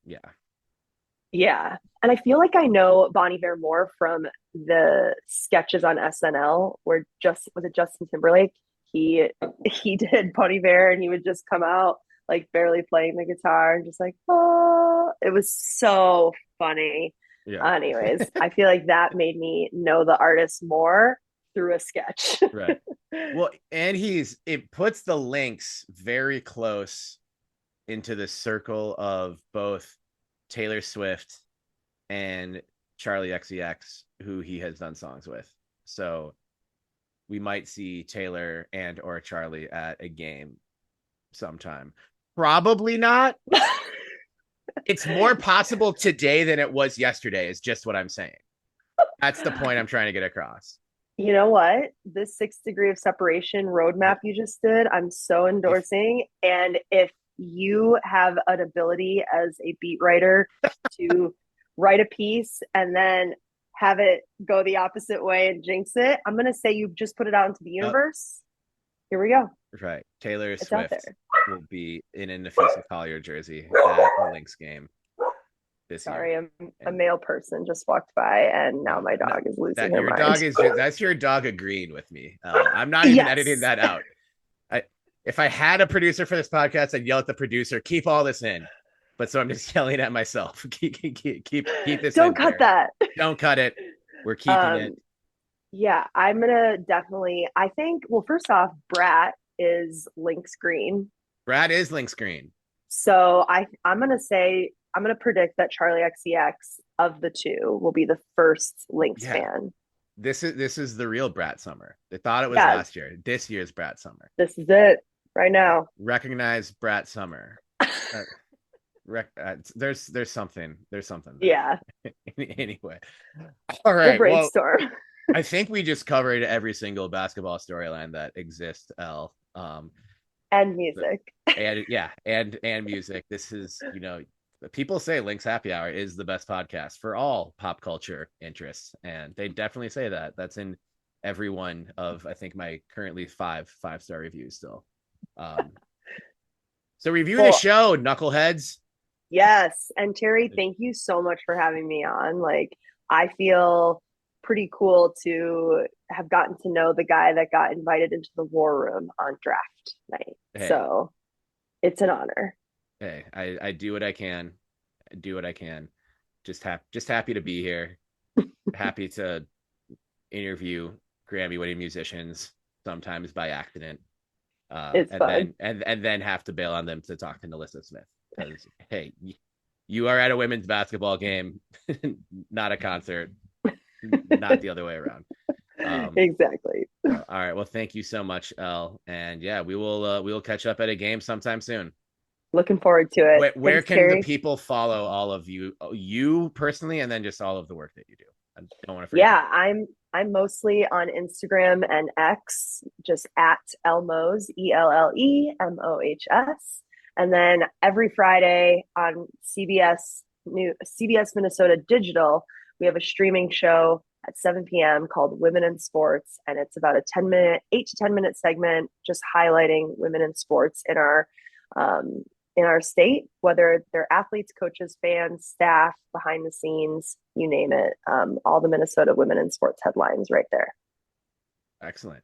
yeah. yeah, and I feel like I know Bonnie Bear more from the sketches on SNL where just was it Justin Timberlake? He he did Bonnie Bear, and he would just come out like barely playing the guitar and just like, oh, it was so funny. Yeah. Anyways, I feel like that made me know the artist more through a sketch. Right. Well, and it puts the Lynx very close into the circle of both Taylor Swift and Charlie XCX, who he has done songs with. So we might see Taylor and or Charlie at a game sometime. Probably not. It's more possible today than it was yesterday, is just what I'm saying. That's the point I'm trying to get across. You know what? This 6 degree of separation roadmap you just did, I'm so If endorsing. And if you have an ability as a beat writer to write a piece and then have it go the opposite way and jinx it, I'm going to say you just put it out into the universe. Here we go. right, Taylor It's out Swift there. will be in a Nafisa Collier jersey at the Lynx game this Sorry, year. a male person just walked by, and now No, my dog is losing that her your mind. dog is that's your dog agreeing with me. I'm not even Yes. editing that out. If I had a producer for this podcast, I'd yell at the producer, keep all this in. But so I'm just yelling at myself. Keep this Don't in. cut There. that. Don't cut it. We're keeping it. Yeah, I'm gonna definitely. I think. Well, first off, Brat is Lynx green, Brad is Lynx green. so I'm gonna predict that Charlie XCX of the two will be the first Lynx Yeah. fan. This is the real Brat summer. They thought it was Yeah, last year. This year's Brat summer. this is it right now. Recognize Brat summer. There's something there. Yeah, Anyway, all we'll right. Well, brainstorm. I think we just covered every single basketball storyline that exists. And music. And yeah, and music. This is people say Lynx Happy Hour is the best podcast for all pop culture interests, and they definitely say that. That's in every one of I think my currently five-star reviews still. So review the show, knuckleheads. Yes. And Terry, thank you so much for having me on. Like, I feel pretty cool to have gotten to know the guy that got invited into the war room on draft night. Hey. So it's an honor. Hey, I do what I can. I do what I can. just happy to be here. Happy to interview Grammy winning musicians, sometimes by accident. It's fun. And then have to bail on them to talk to Nalissa Smith because hey, you are at a women's basketball game, not a concert, not the other way around. Exactly. So, all right, well, thank you so much, Elle, and yeah, we will catch up at a game sometime soon. Looking forward to it. Where Thanks, can the Terry. people follow all of you personally, and then just all of the work that you do? I don't want to forget. Yeah, I'm mostly on Instagram and X, just at Elmohs, ELLEMOHS. And then every Friday on CBS Minnesota Digital, we have a streaming show at 7 p.m. called Women in Sports. And it's about a 10-minute, 8 to 10 minute segment, just highlighting women in sports um, in our state, whether they're athletes, coaches, fans, staff, behind the scenes, you name it. All the Minnesota women in sports headlines right there. Excellent.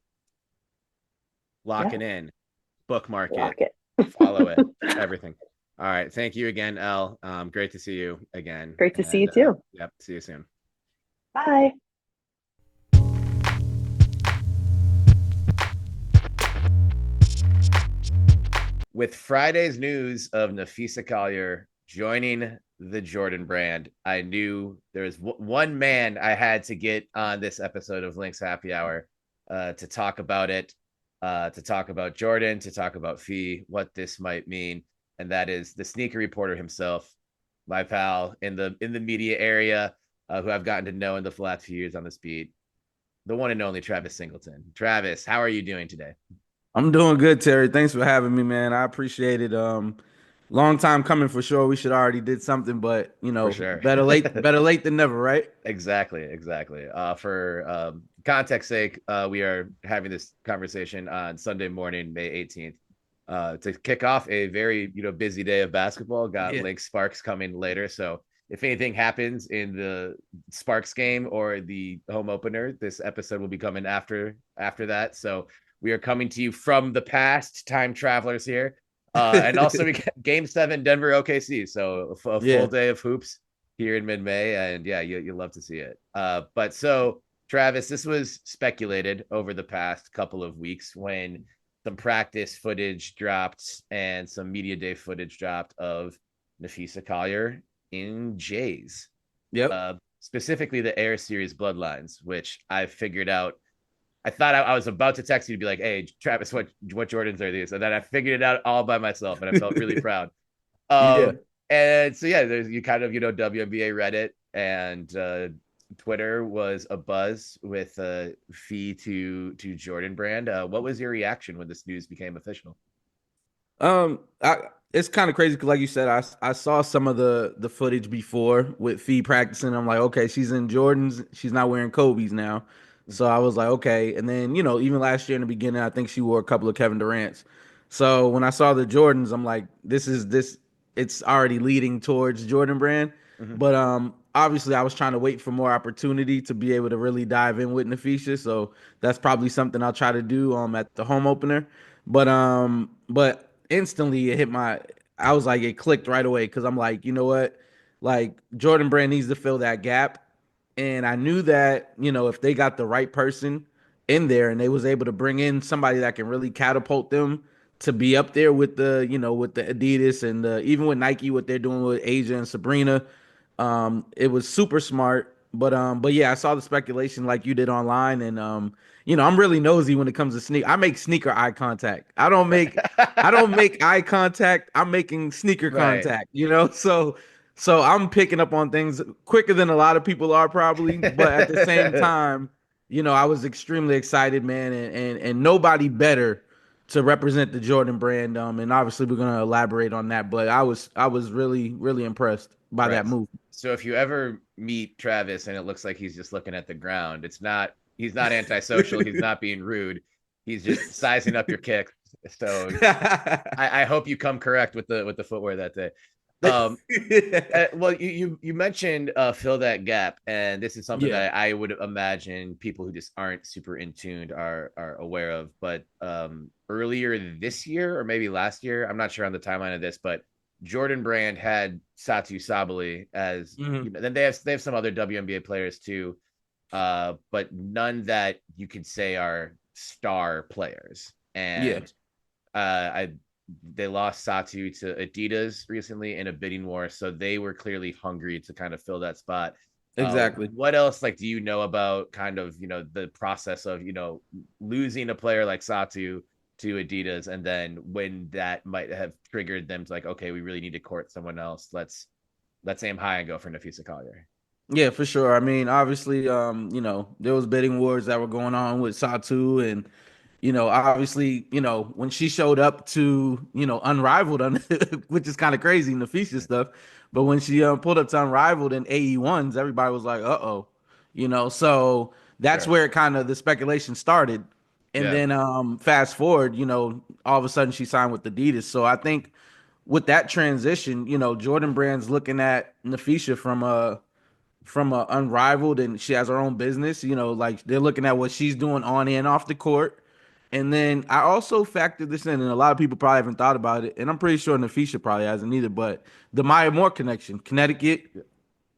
Lock Yeah, it in, bookmark lock it, it. follow it, everything. All right. Thank you again, Elle. Great to see you again. Great to see you And too. yep, see you soon. Bye. With Friday's news of Nafisa Collier joining the Jordan brand, I knew there was one man I had to get on this episode of Lynx Happy Hour to talk about it, to talk about Jordan, to talk about Fee, what this might mean, and that is the sneaker reporter himself, my pal in the media area, who I've gotten to know in the last few years on this beat, the one and only Travis Singleton. Travis, how are you doing today? I'm doing good, Terry. Thanks for having me, man. I appreciate it. Long time coming for sure. We should already did something, but For sure. better late than never, right? Exactly, exactly. For context sake, we are having this conversation on Sunday morning, May 18th, to kick off a very busy day of basketball. Got Yeah. Link Sparks coming later, so if anything happens in the Sparks game or the home opener, this episode will be coming after that. So we are coming to you from the past, time travelers here. And also we get Game 7 Denver OKC. So a full Yeah. day of hoops here in mid-May, and yeah, you love to see it. But so Travis, this was speculated over the past couple of weeks when some practice footage dropped and some media day footage dropped of Nafisa Collier in Jays, Yep. specifically the Air Series Bloodlines, which I figured out. I thought I was about to text you to be like, "Hey, Travis, what Jordans are these?" And then I figured it out all by myself, and I felt really proud. Yeah. And so yeah, there's you kind of WNBA Reddit and Twitter was a buzz with fee to Jordan brand. What was your reaction when this news became official? I it's kind of crazy because, like you said, I saw some of the footage before with Fee practicing. I'm like, okay, she's in Jordans. She's not wearing Kobe's now. So I was like, okay. And then, even last year in the beginning, I think she wore a couple of Kevin Durant's. So when I saw the Jordans, I'm like, this. It's already leading towards Jordan brand. Mm-hmm. But obviously, I was trying to wait for more opportunity to be able to really dive in with Nafisha. So that's probably something I'll try to do at the home opener. But instantly it hit my. I was like, it clicked right away because I'm like, you know what, like Jordan Brand needs to fill that gap, and I knew that if they got the right person in there and they was able to bring in somebody that can really catapult them to be up there with the Adidas and even with Nike, what they're doing with Asia and Sabrina, it was super smart. But yeah, I saw the speculation like you did online, and I'm really nosy when it comes to sneak. I make sneaker eye contact. I don't make eye contact. I'm making sneaker Right. contact. So I'm picking up on things quicker than a lot of people are probably. But at the same time, I was extremely excited, man, and nobody better to represent the Jordan brand. And obviously we're gonna elaborate on that. But I was really really impressed by Right. that move. So if you ever meet Travis and it looks like he's just looking at the ground, he's not antisocial, he's not being rude. He's just sizing up your kicks. So I hope you come correct with the footwear that day. Well, you mentioned fill that gap, and this is something Yeah. that I would imagine people who just aren't super in tuned are aware of. But earlier this year or maybe last year, I'm not sure on the timeline of this, but Jordan Brand had Satu Sabali as Hmm. you know. Then they have some other WNBA players too, but none that you could say are star players. Yeah, And I they lost Satu to Adidas recently in a bidding war, so they were clearly hungry to kind of fill that spot. exactly. What else like do you know about kind of the process of losing a player like Satu to Adidas, and then when that might have triggered them to like, okay, we really need to court someone else. Let's aim high and go for Nafisa Collier. Yeah, for sure. I mean, obviously, there was bidding wars that were going on with Satu, and obviously, when she showed up to, Unrivaled, which is kind of crazy, Nafisha stuff, but when she pulled up to Unrivaled in AE1s, everybody was like, "Uh-oh," So that's Sure. where kind of the speculation started, and Yeah. then fast forward, all of a sudden she signed with Adidas. So I think with that transition, Jordan Brand's looking at Nafisha from a unrivaled, and she has her own business. Like they're looking at what she's doing on and off the court. And then I also factored this in, and a lot of people probably haven't thought about it, and I'm pretty sure Nafisha probably hasn't either. But the Maya Moore connection, Connecticut, Yeah.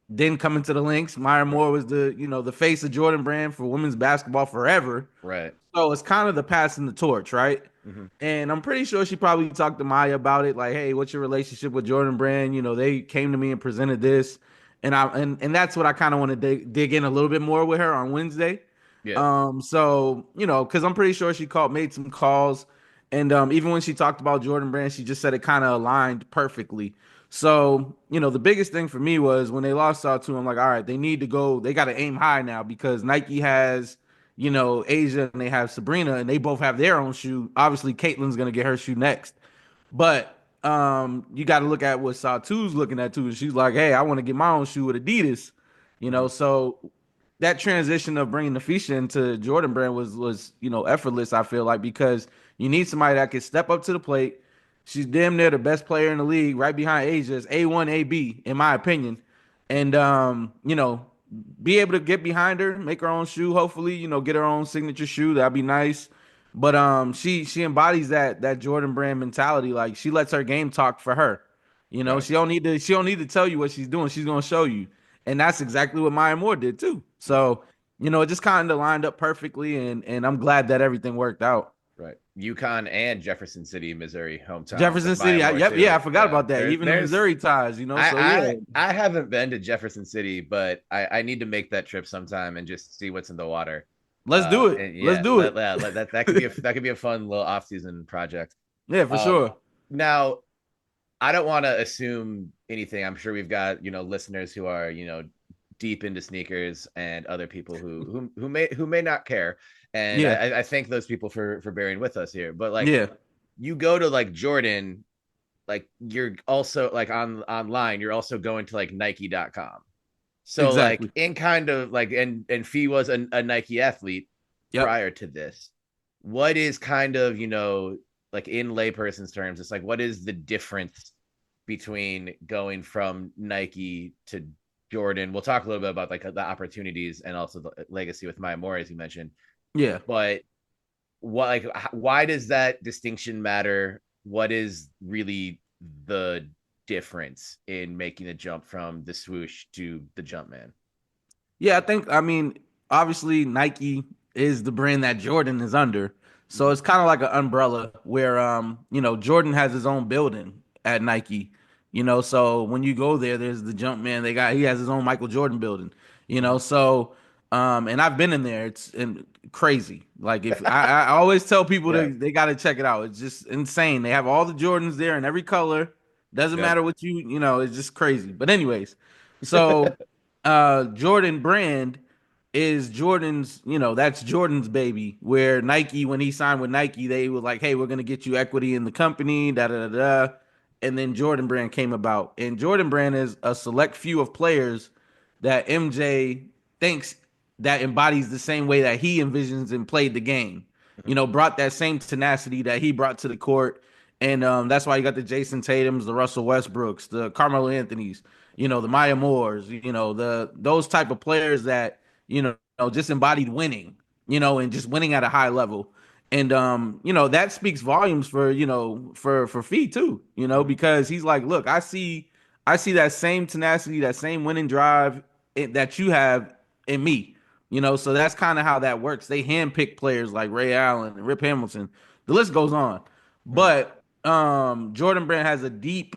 then coming to the Lynx. Maya Right. Moore was the face of Jordan Brand for women's basketball forever. Right. So it's kind of the passing the torch, right? Mm-hmm. And I'm pretty sure she probably talked to Maya about it, like, "Hey, what's your relationship with Jordan Brand? They came to me and presented this," and that's what I kind of want to dig in a little bit more with her on Wednesday. Yeah. So because I'm pretty sure she made some calls, and even when she talked about Jordan Brand, she just said it kind of aligned perfectly. So the biggest thing for me was when they lost out to, I'm like, all right, they need to go, they got to aim high now because Nike has Asia and they have Sabrina and they both have their own shoe. Obviously, Caitlin's gonna get her shoe next, but you got to look at what Satu's looking at too. She's like, "Hey, I want to get my own shoe with Adidas," Mm-hmm. So that transition of bringing Nafisha into Jordan Brand was effortless. I feel like because you need somebody that can step up to the plate. She's damn near the best player in the league, right behind Asia. It's A1, AB, in my opinion, and be able to get behind her, make her own shoe. Hopefully, get her own signature shoe. That'd be nice. But she embodies that Jordan Brand mentality. Like she lets her game talk for her. Right. She don't need to tell you what she's doing. She's gonna show you, and that's exactly what Maya Moore did too. Yeah. So it just kind of lined up perfectly, and I'm glad that everything worked out. Right. Yukon and Jefferson City, Missouri hometowns Jefferson of Maya City, Moore yep, yeah, too. I forgot Yeah. about that. Even the There's Missouri ties, So yeah, I haven't been to Jefferson City, but I need to make that trip sometime and just see what's in the water. let's do it. And Let's yeah, do it. that could be a fun little off season project. Yeah, for Um, sure. Now I don't want to assume anything. I'm sure we've got listeners who are deep into sneakers and other people who may not care. And Yeah, I thank those people for bearing with us here. But like yeah, you go to like Jordan, like you're also like online, you're also going to like Nike.com. So like exactly. in kind of like and Fee was a Nike athlete Yep. prior to this. What is kind of, like in layperson's terms, it's like what is the difference between going from Nike to Jordan? We'll talk a little bit about like the opportunities and also the legacy with Maya Moore, as you mentioned. Yeah. But why does that distinction matter? What is really the difference in making the jump from the swoosh to the jump man? Yeah, I mean, obviously Nike is the brand that Jordan is under. So Mm-hmm. it's kind of like an umbrella where Jordan has his own building at Nike. So when you go there, there's the Jumpman. He has his own Michael Jordan building. Mm-hmm. So and I've been in there. It's crazy. Like if I always tell people Yeah. they got to check it out. It's just insane. They have all the Jordans there in every color. Doesn't Yep. matter what it's just crazy. But anyways, so Jordan Brand is Jordan's, that's Jordan's baby. Where Nike, when he signed with Nike, they were like, "Hey, we're gonna get you equity in the company, da da da da." And then Jordan Brand came about, and Jordan Brand is a select few of players that MJ thinks that embodies the same way that he envisions and played the game. Mm-hmm. Brought that same tenacity that he brought to the court, and that's why you got the Jason Tatum's, the Russell Westbrooks, the Carmelo Anthony's, the Maya Moores, those type of players that just embodied winning, and just winning at a high level. And that speaks volumes for, for Fee too, Mhm. because he's like, look, I see that same tenacity, that same winning drive that you have in me. So that's kind of how that works. They handpick players like Ray Allen and Rip Hamilton. The list goes on. Mhm. But Jordan Brand has a deep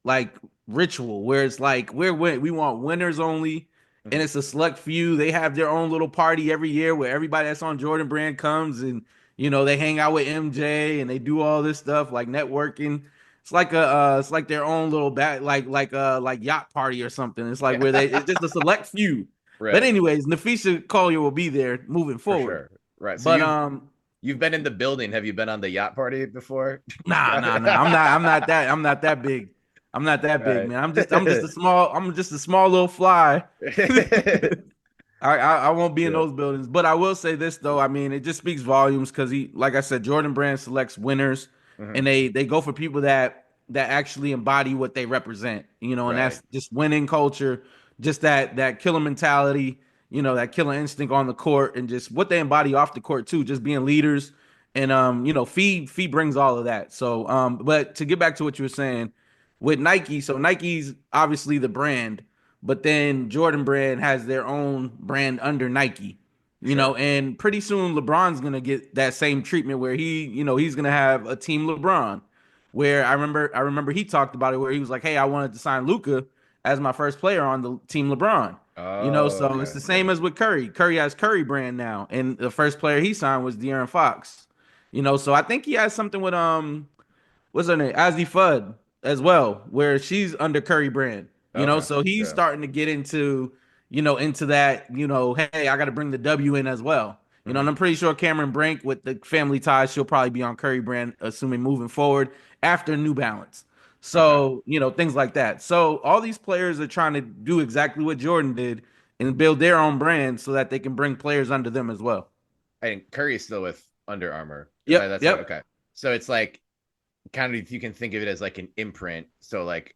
like ritual where it's like we want winners only, and Mhm. it's a select few. They have their own little party every year where everybody that's on Jordan Brand comes, and they hang out with MJ and they do all this stuff like networking. It's like their own little like yacht party or something. It's like Yeah. where it's just a select few. But Right. anyways, Nafisa Collier will be there moving For forward. sure. Right. So But you've been in the building. Have you been on the yacht party before? nah. I'm not that big. I'm not that big, Right. man. I'm just a small little fly. I won't be in Yeah. those buildings, but I will say this though. I mean, it just speaks volumes because like I said, Jordan Brand selects winners, Mhm. and they go for people that actually embody what they represent. And Right. that's just winning culture, just that killer mentality, that killer instinct on the court, and just what they embody off the court too, just being leaders. And Fee brings all of that. So but to get back to what you were saying with Nike, so Nike's obviously the brand, but then Jordan Brand has their own brand under Nike. Sure. And pretty soon LeBron's gonna get that same treatment where he's gonna have a team LeBron. Where I remember he talked about it where he was like, "Hey, I wanted to sign Luca as my first player on the team LeBron." Oh, So it's okay. the Yeah. same as with Curry. Curry has Curry brand now, and the first player he signed was De'Aaron Fox. So I think he has something with what's her name? Azzy Fudd as well, where she's under Curry brand. Okay. So he's Yeah. starting to get into that, hey, I got to bring the W in as well. And Mhm. I'm pretty sure Cameron Brink with the family ties, she'll probably be on Curry brand, assuming moving forward after New Balance. Okay. So, things like that. So all these players are trying to do exactly what Jordan did and build their own brand so that they can bring players under them as well. And Curry's still with Under Armour. Yep, That's right. yep. Okay. So it's like kind of if you can think of it as like an imprint. So like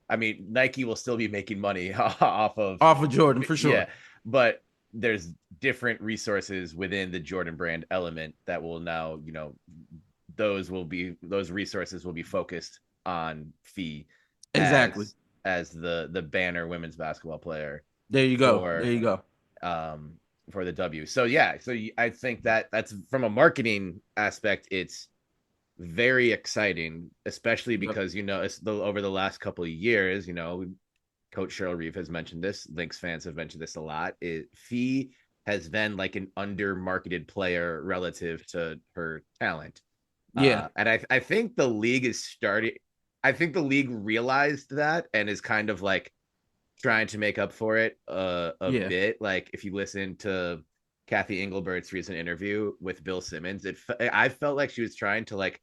I mean, Nike will still be making money off of, Off of Jordan for yeah, sure. but there's different resources within the Jordan brand element that will now, those resources will be focused on Fee Exactly. as the banner women's basketball player There you go. for There you go. um for the W. So yeah, I think that's from a marketing aspect, it's very exciting, especially Yep. because over the last couple of years, Coach Cheryl Reeve has mentioned this. Lynx fans have mentioned this a lot. Fee has been like an under-marketed player relative to her talent, Yeah. and I think the league is starting. I think the league realized that and is kind of like trying to make up for it a Yeah. bit. Like if you listen to Kathy Englebert's recent interview with Bill Simmons, I felt like she was trying to like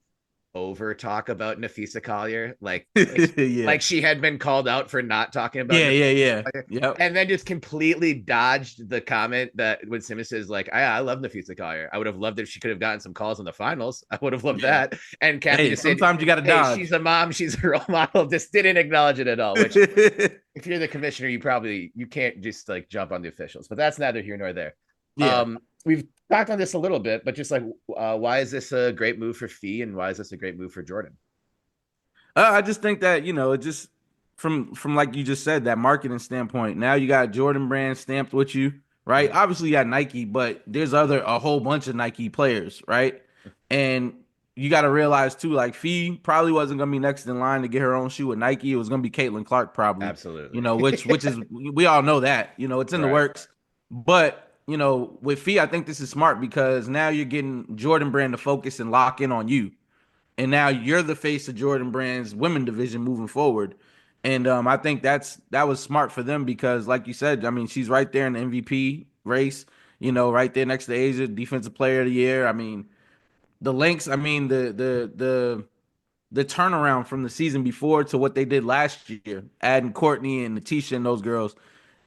over talk about Nafisa Collier, Yeah. like she had been called out for not talking about Yeah. Nafisa Yeah. Yeah. Collier, Yep. and then just completely dodged the comment that when Simmons says like, I love Nafisa Collier. I would have loved if she could have gotten some calls in the finals. I would have loved Yeah. that. And Kathy Hey, just said, sometimes you got to hey, dodge. she's a mom, she's a role model. Just didn't acknowledge it at all. Which, if you're the commissioner, you can't just like jump on the officials. But that's neither here nor there. Yeah. We've talked on this a little bit, but just like, why is this a great move for Fee, and why is this a great move for Jordan? I just think that it just from like you just said, that marketing standpoint. Now you got Jordan brand stamped with you, right? Mhm. Obviously you got Nike, but there's a whole bunch of Nike players, right? And you got to realize too, like Fee probably wasn't gonna be next in line to get her own shoe with Nike. It was gonna be Caitlin Clark probably, Absolutely. which is we all know that, it's in the Right. works. But with Fee, I think this is smart because now you're getting Jordan brand to focus and lock in on you, and now you're the face of Jordan Brand's women division moving forward. And I think that was smart for them because, like you said, I mean, she's right there in the MVP race, right there next to Asia, Defensive Player of the Year. I mean, the Lynx. I mean, the turnaround from the season before to what they did last year, adding Courtney and Natisha and those girls.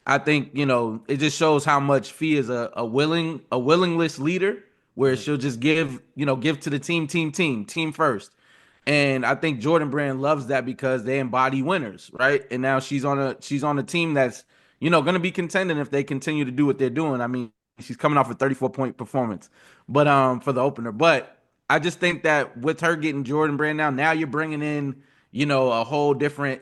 I think it just shows how much Fee is a willingless leader, where Mhm. she'll just give to the team first. And I think Jordan Brand loves that because they embody winners, right? And now she's on a team that's going to be contending if they continue to do what they're doing. I mean, She's coming off a 34-point performance, but for the opener. But I just think that with her getting Jordan Brand now you're bringing in, a whole different,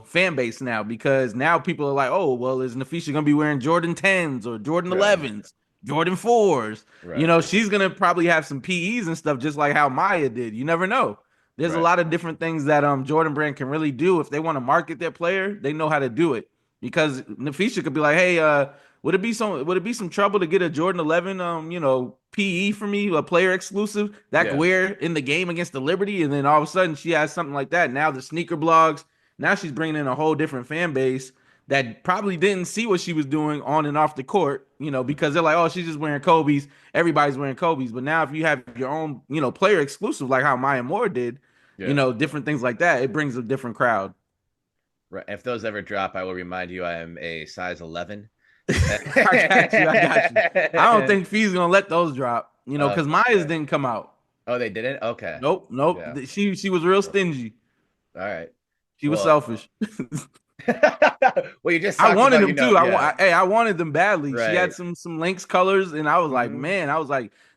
fan base now, because now people are like, oh, well, is Nafisha gonna be wearing Jordan 10s or Jordan Right. 11s, Jordan 4s? Right. She's gonna probably have some PEs and stuff, just like how Maya did. You never know. There's a Right. lot of different things that Jordan Brand can really do. If they want to market their player, they know how to do it. Because Nafisha could be like, hey, would it be some trouble to get a Jordan 11 PE for me, a player exclusive that I could Yeah. wear in the game against the Liberty? And then all of a sudden she has something like that. Now the sneaker blogs, now she's bringing in a whole different fan base that probably didn't see what she was doing on and off the court, because they're like, oh, she's just wearing Kobe's. Everybody's wearing Kobe's. But now if you have your own, player exclusive, like how Maya Moore did, Yeah. different things like that, it brings a different crowd. Right. If those ever drop, I will remind you I am a size 11. I got you. I don't think Fee's gonna let those drop, because Maya's didn't come out. Oh, they didn't? Okay. Nope. Yeah. She was real stingy. All right. She was selfish. Well, you just I talked wanted about, them too. yeah. I wanted them badly. Right. She had some Lynx colors, and I was like, Mhm. man,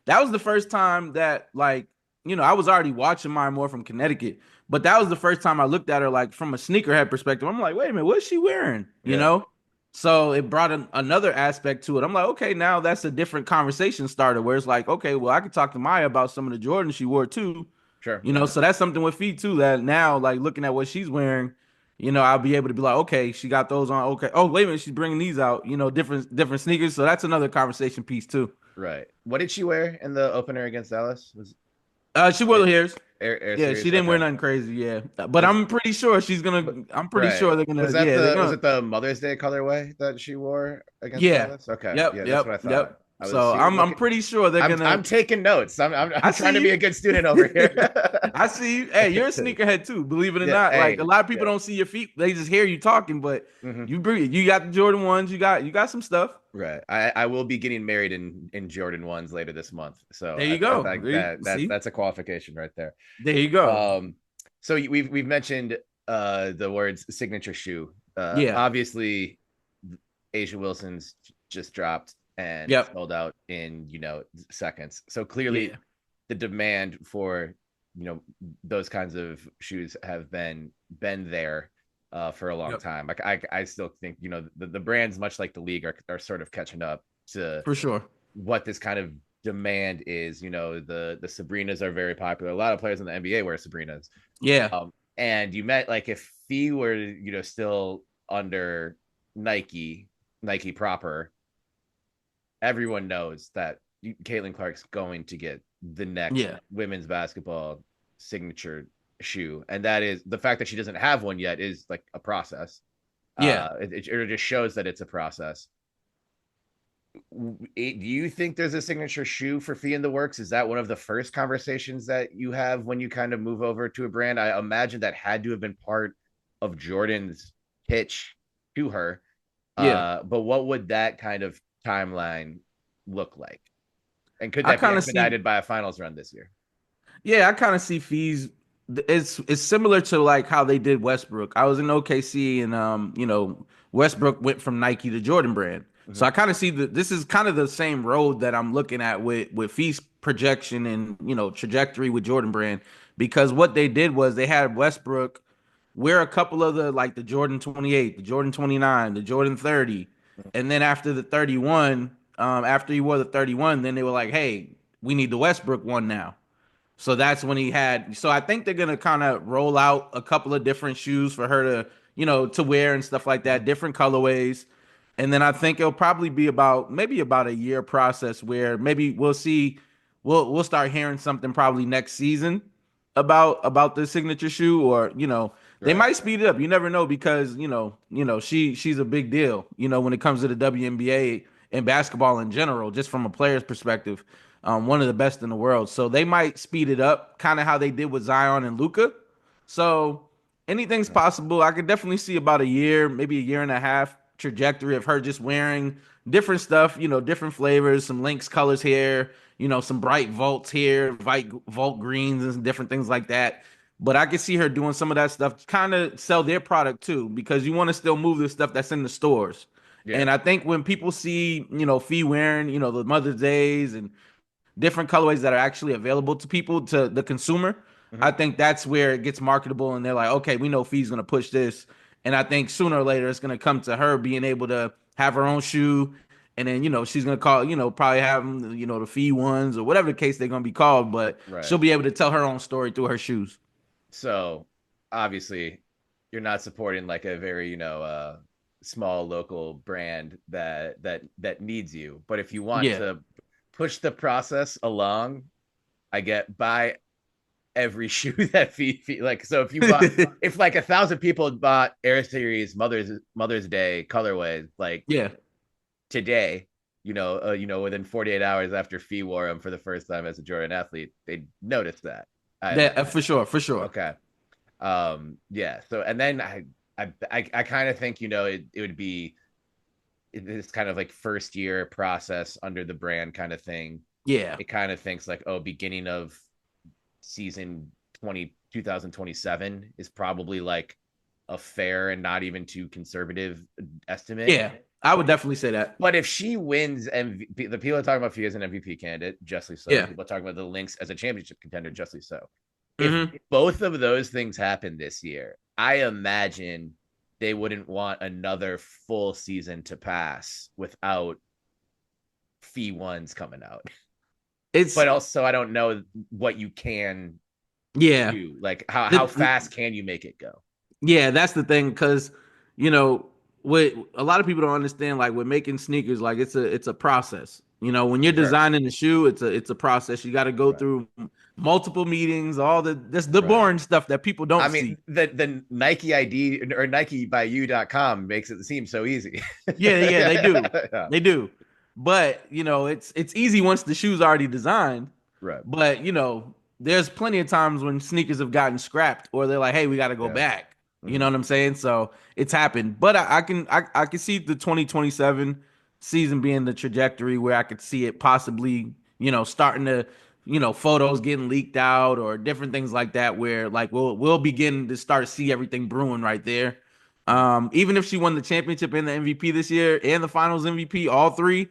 that was the first time that, like, I was already watching Maya Moore from Connecticut, but that was the first time I looked at her like from a sneakerhead perspective. I'm like, wait a minute, what's she wearing? Yeah. So it brought another aspect to it. I'm like, okay, now that's a different conversation starter where it's like, okay, well, I could talk to Maya about some of the Jordans she wore too. Sure. So that's something with feet too, that now, like, looking at what she's wearing, I'll be able to be like, okay, she got those on. Okay. Oh, wait a minute, she's bringing these out, different sneakers. So that's another conversation piece too. Right. What did she wear in the opener against Dallas? She wore the hairs. Air Yeah, Series? she didn't wear Okay. nothing crazy. Yeah, but I'm pretty sure she's gonna. I'm pretty Right. sure they're gonna. Was that Yeah, they're was gonna. it the Mother's Day colorway that she wore against Yeah. Dallas? Okay. Yep. Yeah, that's Yep. what I thought. Yep. I was So see, I'm looking, pretty sure they're gonna. I'm taking notes. I'm I trying to see be you. a good student over here. I see you. Hey, you're a sneakerhead too, believe it or Yeah. not. Like, a Hey. lot of people Yeah. don't see your feet; they just hear you talking. But Mhm. you breathe. You got the Jordan ones. You got some stuff. Right. I will be getting married in Jordan ones later this month. So There you I go. think See, that's a qualification right there. there you go. So we've mentioned the words signature shoe. Yeah. Obviously Asia Wilson's just dropped and Yep. sold out in seconds. So clearly Yeah. the demand for those kinds of shoes have been there for a long Yep. time. Like I still think the brands, much like the league, are sort of catching up to For sure. what this kind of demand is. The Sabrinas are very popular. A lot of players in the NBA wear Sabrinas. Yeah. And you met, like, if Fee were still under Nike proper, everyone knows that Caitlin Clark's going to get the next women's basketball signature shoe, and that is the fact that she doesn't have one yet is like a process. It just shows that it's a process. Do you think there's a signature shoe for Fee in the works? Is that one of the first conversations that you have when you kind of move over to a brand? I imagine that had to have been part of Jordan's pitch to her. But what would that kind of timeline look like? And could that be expedited by a finals run this year? Yeah, I kind of see Fees. It's similar to like how they did Westbrook. I was in OKC, and Westbrook went from Nike to Jordan Brand. Mm-hmm. So I kind of see that this is kind of the same road that I'm looking at with Fees projection and trajectory with Jordan Brand, because what they did was they had Westbrook wear a couple of the Jordan 28, the Jordan 29, the Jordan 30, and then after the 31, after he wore the 31, then they were like, hey, we need the Westbrook one now. So that's when he had. So I think they're gonna kind of roll out a couple of different shoes for her to wear and stuff like that, different colorways. And then I think it'll probably be maybe about a year process where maybe we'll see, we'll start hearing something probably next season about the signature shoe, or they might speed it up. You never know, because she's a big deal. When it comes to the WNBA and basketball in general, just from a player's perspective. One of the best in the world. So they might speed it up, kind of how they did with Zion and Luka. So anything's possible. I could definitely see about a year, maybe a year and a half trajectory of her just wearing different stuff, different flavors, some Lynx colors here, some bright vaults here, vault greens and different things like that. But I could see her doing some of that stuff, kind of sell their product too, because you want to still move the stuff that's in the stores. Yeah. And I think when people see, Fee wearing, the Mother's Days and different colorways that are actually available to people, to the consumer, Hmm. I think that's where it gets marketable and they're like, okay, we know Fee's gonna push this. And I think sooner or later it's gonna come to her being able to have her own shoe. And then, she's gonna call, probably have them, the Fee ones or whatever the case they're gonna be called, but Right. she'll be able to tell her own story through her shoes. So obviously you're not supporting like a very, small local brand that needs you. But if you want Yeah. to push the process along, I get buy every shoe that like, so if you bought, if like 1,000 people bought Air Series Mother's Day colorways like Yeah. today, within 48 hours after Fee wore them for the first time as a Jordan athlete, they noticed that. I That imagine. for sure, for sure. Okay. Yeah. So and then I kind of think, it would be this kind of like first year process under the brand kind of thing. Yeah. It kind of thinks like, oh, beginning of season 2027 is probably like a fair and not even too conservative estimate. Yeah. I would definitely say that. But if she wins MVP, the people are talking about Fee as an MVP candidate, justly so. Yeah. People are talking about the Lynx as a championship contender, justly so. If Hmm. both of those things happen this year, I imagine they wouldn't want another full season to pass without Fee ones coming out. It's But also, I don't know what you can yeah. do. Like, how The, fast can you make it go? Yeah, that's the thing, because you know what a lot of people don't understand. Like with making sneakers, like it's a process. When you're Sure. designing a shoe, it's a process. You got to go Right. through multiple meetings, all the Right. boring stuff that people I don't mean, see. the Nike ID or NikeByYou.com makes it seem so easy. Yeah, yeah, they do, Yeah. they do. But it's easy once the shoe's already designed. Right. But there's plenty of times when sneakers have gotten scrapped, or they're like, "Hey, we got to go Yeah. back." You know Hmm. what I'm saying? So it's happened. But I can see the 2027 season being the trajectory where I could see it possibly, starting to, photos getting leaked out or different things like that, where like we'll begin to start to see everything brewing right there. Even if she won the championship and the MVP this year and the Finals MVP, all three,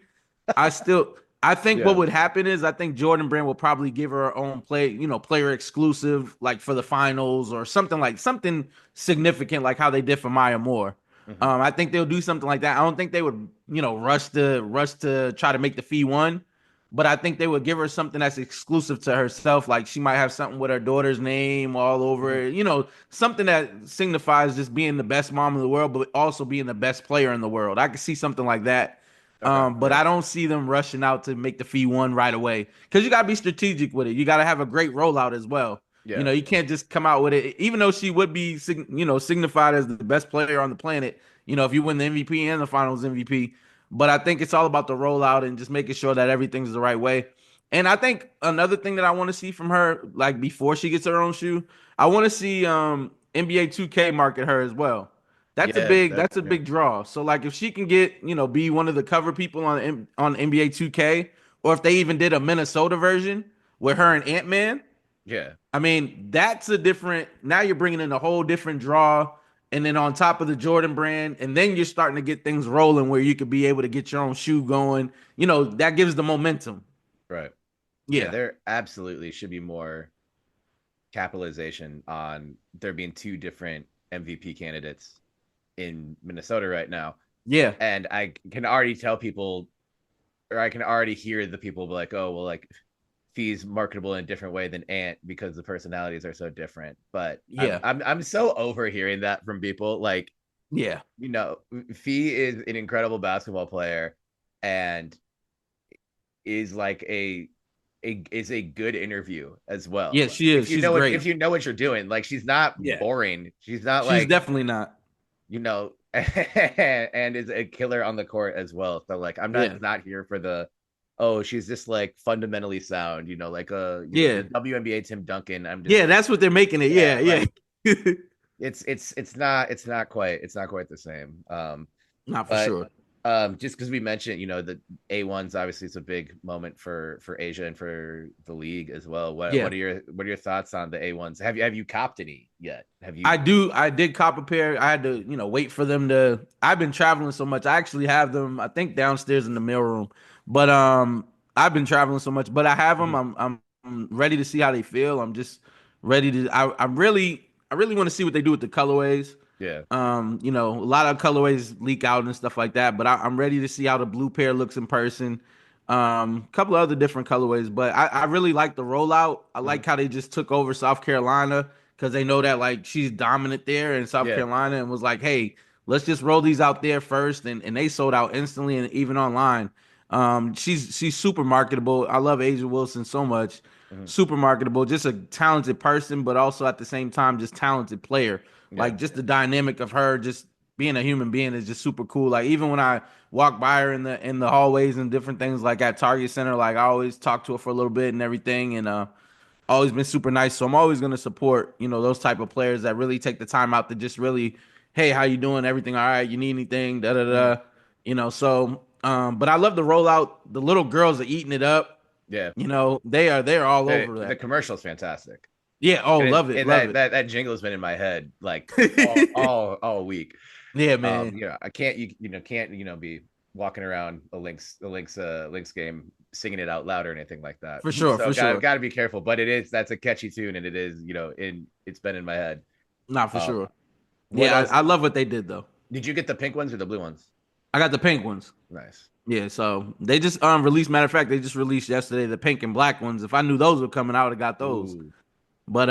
I still I think what Yeah. would happen is I think Jordan Brand will probably give her own player exclusive, like for the finals or something significant, like how they did for Maya Moore. Hmm. I think they'll do something like that. I don't think they would, rush to try to make the fee one, but I think they would give her something that's exclusive to herself. Like she might have something with her daughter's name all over Hmm. it, something that signifies just being the best mom in the world, but also being the best player in the world. I could see something like that. Okay. But Yeah. I don't see them rushing out to make the fee one right away, because you got to be strategic with it. You got to have a great rollout as well. Yeah. You can't just come out with it, even though she would be, signified as the best player on the planet. If you win the MVP and the Finals MVP. But I think it's all about the rollout and just making sure that everything's the right way. And I think another thing that I want to see from her, like before she gets her own shoe, I want to see NBA 2K market her as well. That's a Yeah. big That. that's a Yeah. big draw. So like if she can get, be one of the cover people on NBA 2K, or if they even did a Minnesota version with her Mhm. and Ant-Man, Yeah. I mean, that's a different, now you're bringing in a whole different draw. And then on top of the Jordan brand, and then you're starting to get things rolling where you could be able to get your own shoe going. That gives the momentum. Right. Yeah. Yeah. There absolutely should be more capitalization on there being two different MVP candidates in Minnesota right now. Yeah. And I can already tell people, or I can already hear the people be like, oh, well, like Fee's marketable in a different way than Ant because the personalities are so different. But I'm Yeah. I'm I'm so over hearing that from people. Like, Yeah. Fee is an incredible basketball player and is like is a good interview as well. Yeah, she is. If you She's know what great. if you know what you're doing, like she's not Yeah. boring. She's not She's like, definitely not. and is a killer on the court as well. So like I'm Yeah. not here for the, oh, she's just like fundamentally sound, like Yeah. the WNBA Tim Duncan. I'm just Yeah, that's what they're making it. yeah, Yeah, yeah. like it's not quite the same. Not for But sure. Just because we mentioned, the A1s obviously is a big moment for Asia and for the league as well. What Yeah. what are your thoughts on the A1s? Have you copped any yet? Have I you? do. I did cop a pair. I had to, wait for them to. I've been traveling so much. I actually have them. I think downstairs in the mail room. But I've been traveling so much. But I have them. Mhm. I'm ready to see how they feel. I'm just ready to. I really want to see what they do with the colorways. Yeah, A lot of colorways leak out and stuff like that. But I'm ready to see how the blue pair looks in person. A couple of other different colorways, but I really like the rollout. I mhm. like how they just took over South Carolina because they know that like she's dominant there in South Yeah, Carolina and was like, hey, let's just roll these out there first, and they sold out instantly and even online. She's super marketable. I love Asia Wilson so much. mhm. Super marketable, just a talented person, but also at the same time, just talented player. Yeah, Like just the dynamic of her just being a human being is just super cool. Like even when I walk by her in the hallways and different things like at Target Center, like I always talk to her for a little bit and everything, and always been super nice. So I'm always gonna support those type of players that really take the time out to just really, hey, how you doing? Everything all right? You need anything? Da da mhm. da. So but I love the rollout. The little girls are eating it up. Yeah. They're all over The that. commercial's fantastic. Yeah. Oh, And, love it, and love that, it. that that jingle's been in my head like all week. Yeah, man. I can't can't be walking around a Lynx game singing it out loud or anything like that. For sure, So for sure. gotta be careful. But that's a catchy tune, and it is it's been in my head. Not for Um, sure. what Yeah, else? I love what they did though. Did you get the pink ones or the blue ones? I got the pink ones. Nice. Yeah, so they just released. Matter of fact, they just released yesterday the pink and black ones. If I knew those were coming, I would have got those. Ooh, But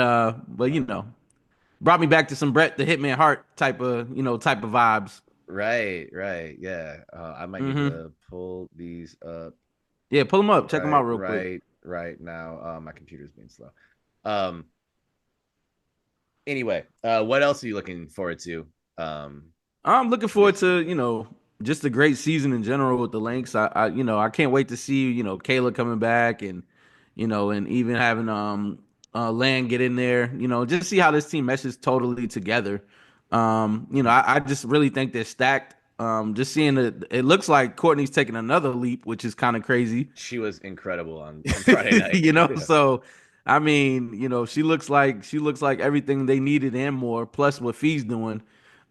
brought me back to some Brett the Hitman Hart type of vibes. right, yeah. I might need Hmm. to pull these up Yeah, pull them up, check them out real quick. right now. My computer's being slow. Um, anyway, what else are you looking forward to? Um, I'm looking forward this to just a great season in general with the Lynx. I can't wait to see Kayla coming back and even having Land get in there. Just see how this team meshes totally together. I just really think they're stacked. Just seeing it looks like Courtney's taking another leap, which is kind of crazy. She was incredible on Friday night. Yeah. So I mean, she looks like everything they needed and more, plus what Fee's doing.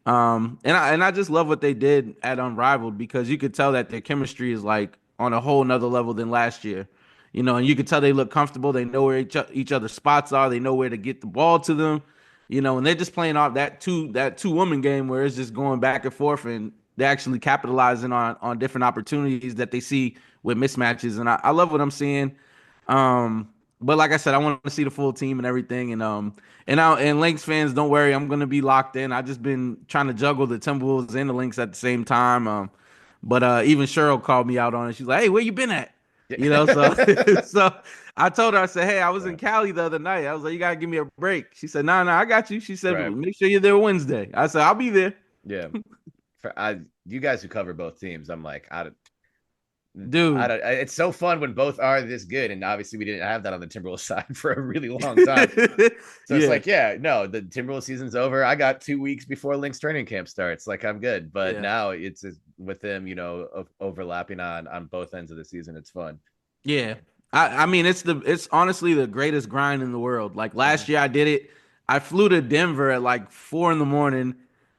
And I just love what they did at Unrivaled because you could tell that their chemistry is like on a whole nother level than last year. And you could tell they look comfortable. They know where each other's spots are. They know where to get the ball to them. And they're just playing off that two woman game where it's just going back and forth, and they're actually capitalizing on different opportunities that they see with mismatches. And I love what I'm seeing. Um, but like I said, I want to see the full team and everything. And Lynx fans, don't worry, I'm gonna be locked in. I just been trying to juggle the Timberwolves and the Lynx at the same time. But even Cheryl called me out on it. She's like, "Hey, where you been at?" So so I told her, I said, "Hey, I was in Right, Cali the other night. I was like, you gotta give me a break." She said, "No, no, I got you." She said, right. "Make sure you're there Wednesday." I said, "I'll be there." Yeah. You guys who cover both teams, I'm like, I Dude. don't. It's so fun when both are this good, and obviously we didn't have that on the Timberwolves side for a really long time. So it's Yeah, like, yeah, no, the Timberwolves season's over. I got 2 weeks before Lynx training camp starts. Like I'm good. But yeah. now with them, overlapping on both ends of the season. It's fun. Yeah. I mean it's honestly the greatest grind in the world. Like Mhm. last year I did it. I flew to Denver at like 4 in the morning,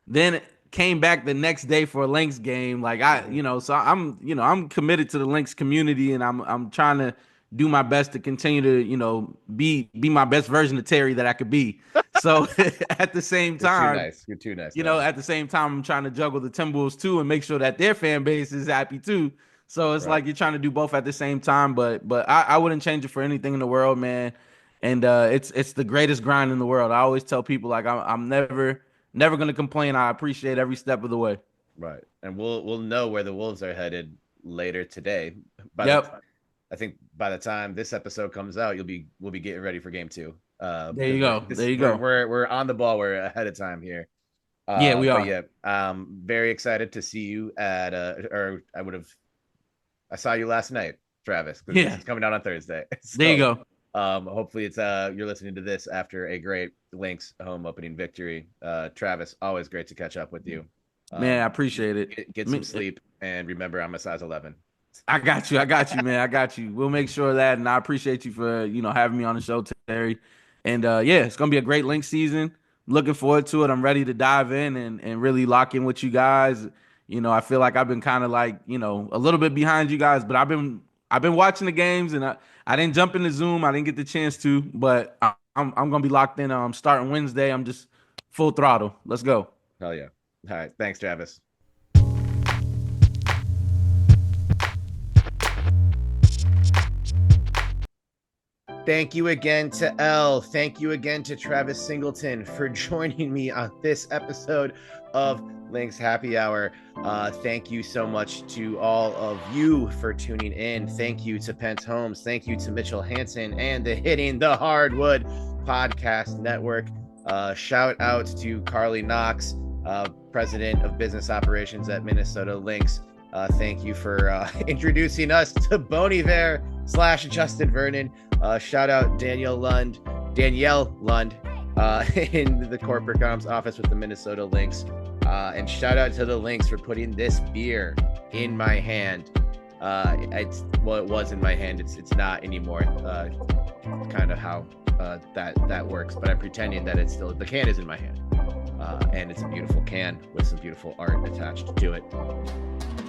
then came back the next day for a Lynx game. Like Mhm. so I'm committed to the Lynx community, and I'm trying to do my best to continue to, be my best version of Terry that I could be. So at the same You're too time, nice. You're too nice, man. at the same time, I'm trying to juggle the Timberwolves too and make sure that their fan base is happy too. So it's Right. like you're trying to do both at the same time. But I wouldn't change it for anything in the world, man. And it's the greatest grind in the world. I always tell people like I'm never gonna complain. I appreciate every step of the way. Right. And we'll know where the Wolves are headed later today. By the Yep. I think by the time this episode comes out, we'll be getting ready for game two. There you Because we're go. this There you we're go. we're we're on the ball. We're ahead of time here. Yeah, we But are. yeah, very excited to see you at or I saw you last night, Travis, because this Yeah. is coming out on Thursday. There you So go. hopefully it's you're listening to this after a great Lynx home opening victory. Travis, always great to catch up with you. Man, I Um, appreciate it. get some Me, sleep. And remember, I'm a size 11. I got you, man. I got you. We'll make sure of that, and I appreciate you for having me on the show, Terry. And yeah, it's gonna be a great Lynx season. Looking forward to it. I'm ready to dive in and really lock in with you guys. I feel like I've been kind of like a little bit behind you guys, but I've been watching the games, and I didn't jump into Zoom. I didn't get the chance to, but I'm gonna be locked in. Starting Wednesday. I'm just full throttle. Let's go. Hell yeah! All right, thanks, Travis. Thank you again to Elle. Thank you again to Travis Singleton for joining me on this episode of Lynx Happy Hour. Thank you so much to all of you for tuning in. Thank you to Pence Holmes. Thank you to Mitchell Hansen and the Hitting the Hardwood Podcast Network. Shout out to Carly Knox, President of Business Operations at Minnesota Lynx. Thank you for introducing us to Bon Iver / Justin Vernon. Shout out Danielle Lund in the corporate comms office with the Minnesota Lynx. And shout out to the Lynx for putting this beer in my hand. It was in my hand. It's not anymore. Kind of how that works. But I'm pretending that it's still, the can is in my hand. And it's a beautiful can with some beautiful art attached to it.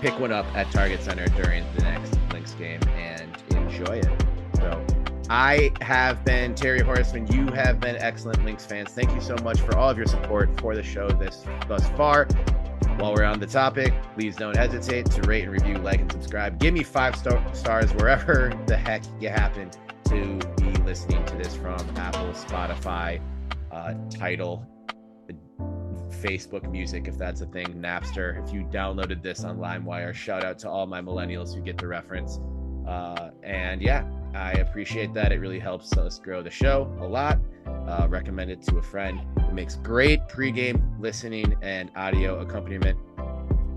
Pick one up at Target Center during the next Lynx game and enjoy it. So I have been Terry Horseman. You have been excellent Lynx fans. Thank you so much for all of your support for the show thus far. While we're on the topic, please don't hesitate to rate and review, like, and subscribe. Give me 5 stars wherever the heck you happen to be listening to this from. Apple, Spotify, Tidal, Facebook Music, if that's a thing, Napster. If you downloaded this on LimeWire, shout out to all my millennials who get the reference. And yeah, I appreciate that. It really helps us grow the show a lot. Recommend it to a friend. It makes great pregame listening and audio accompaniment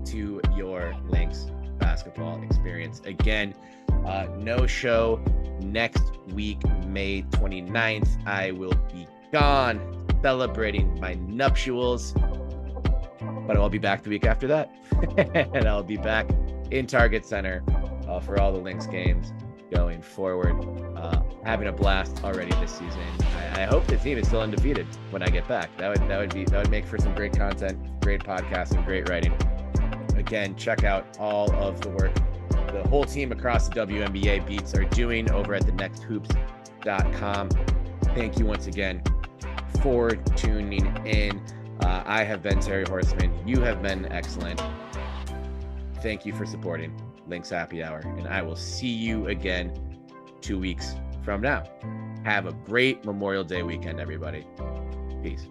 to your Lynx basketball experience. Again, no show next week, May 29th. I will be gone celebrating my nuptials, but I'll be back the week after that. And I'll be back in Target Center for all the Lynx games going forward. Having a blast already this season. I hope the team is still undefeated when I get back. That would make for some great content, great podcasting, great writing. Again, check out all of the work the whole team across the WNBA beats are doing over at thenexthoops.com. Thank you once again for tuning in. I have been Terry Horseman. You have been excellent. Thank you for supporting Lynx Happy Hour, and I will see you again 2 weeks from now. Have a great Memorial Day weekend, everybody. Peace.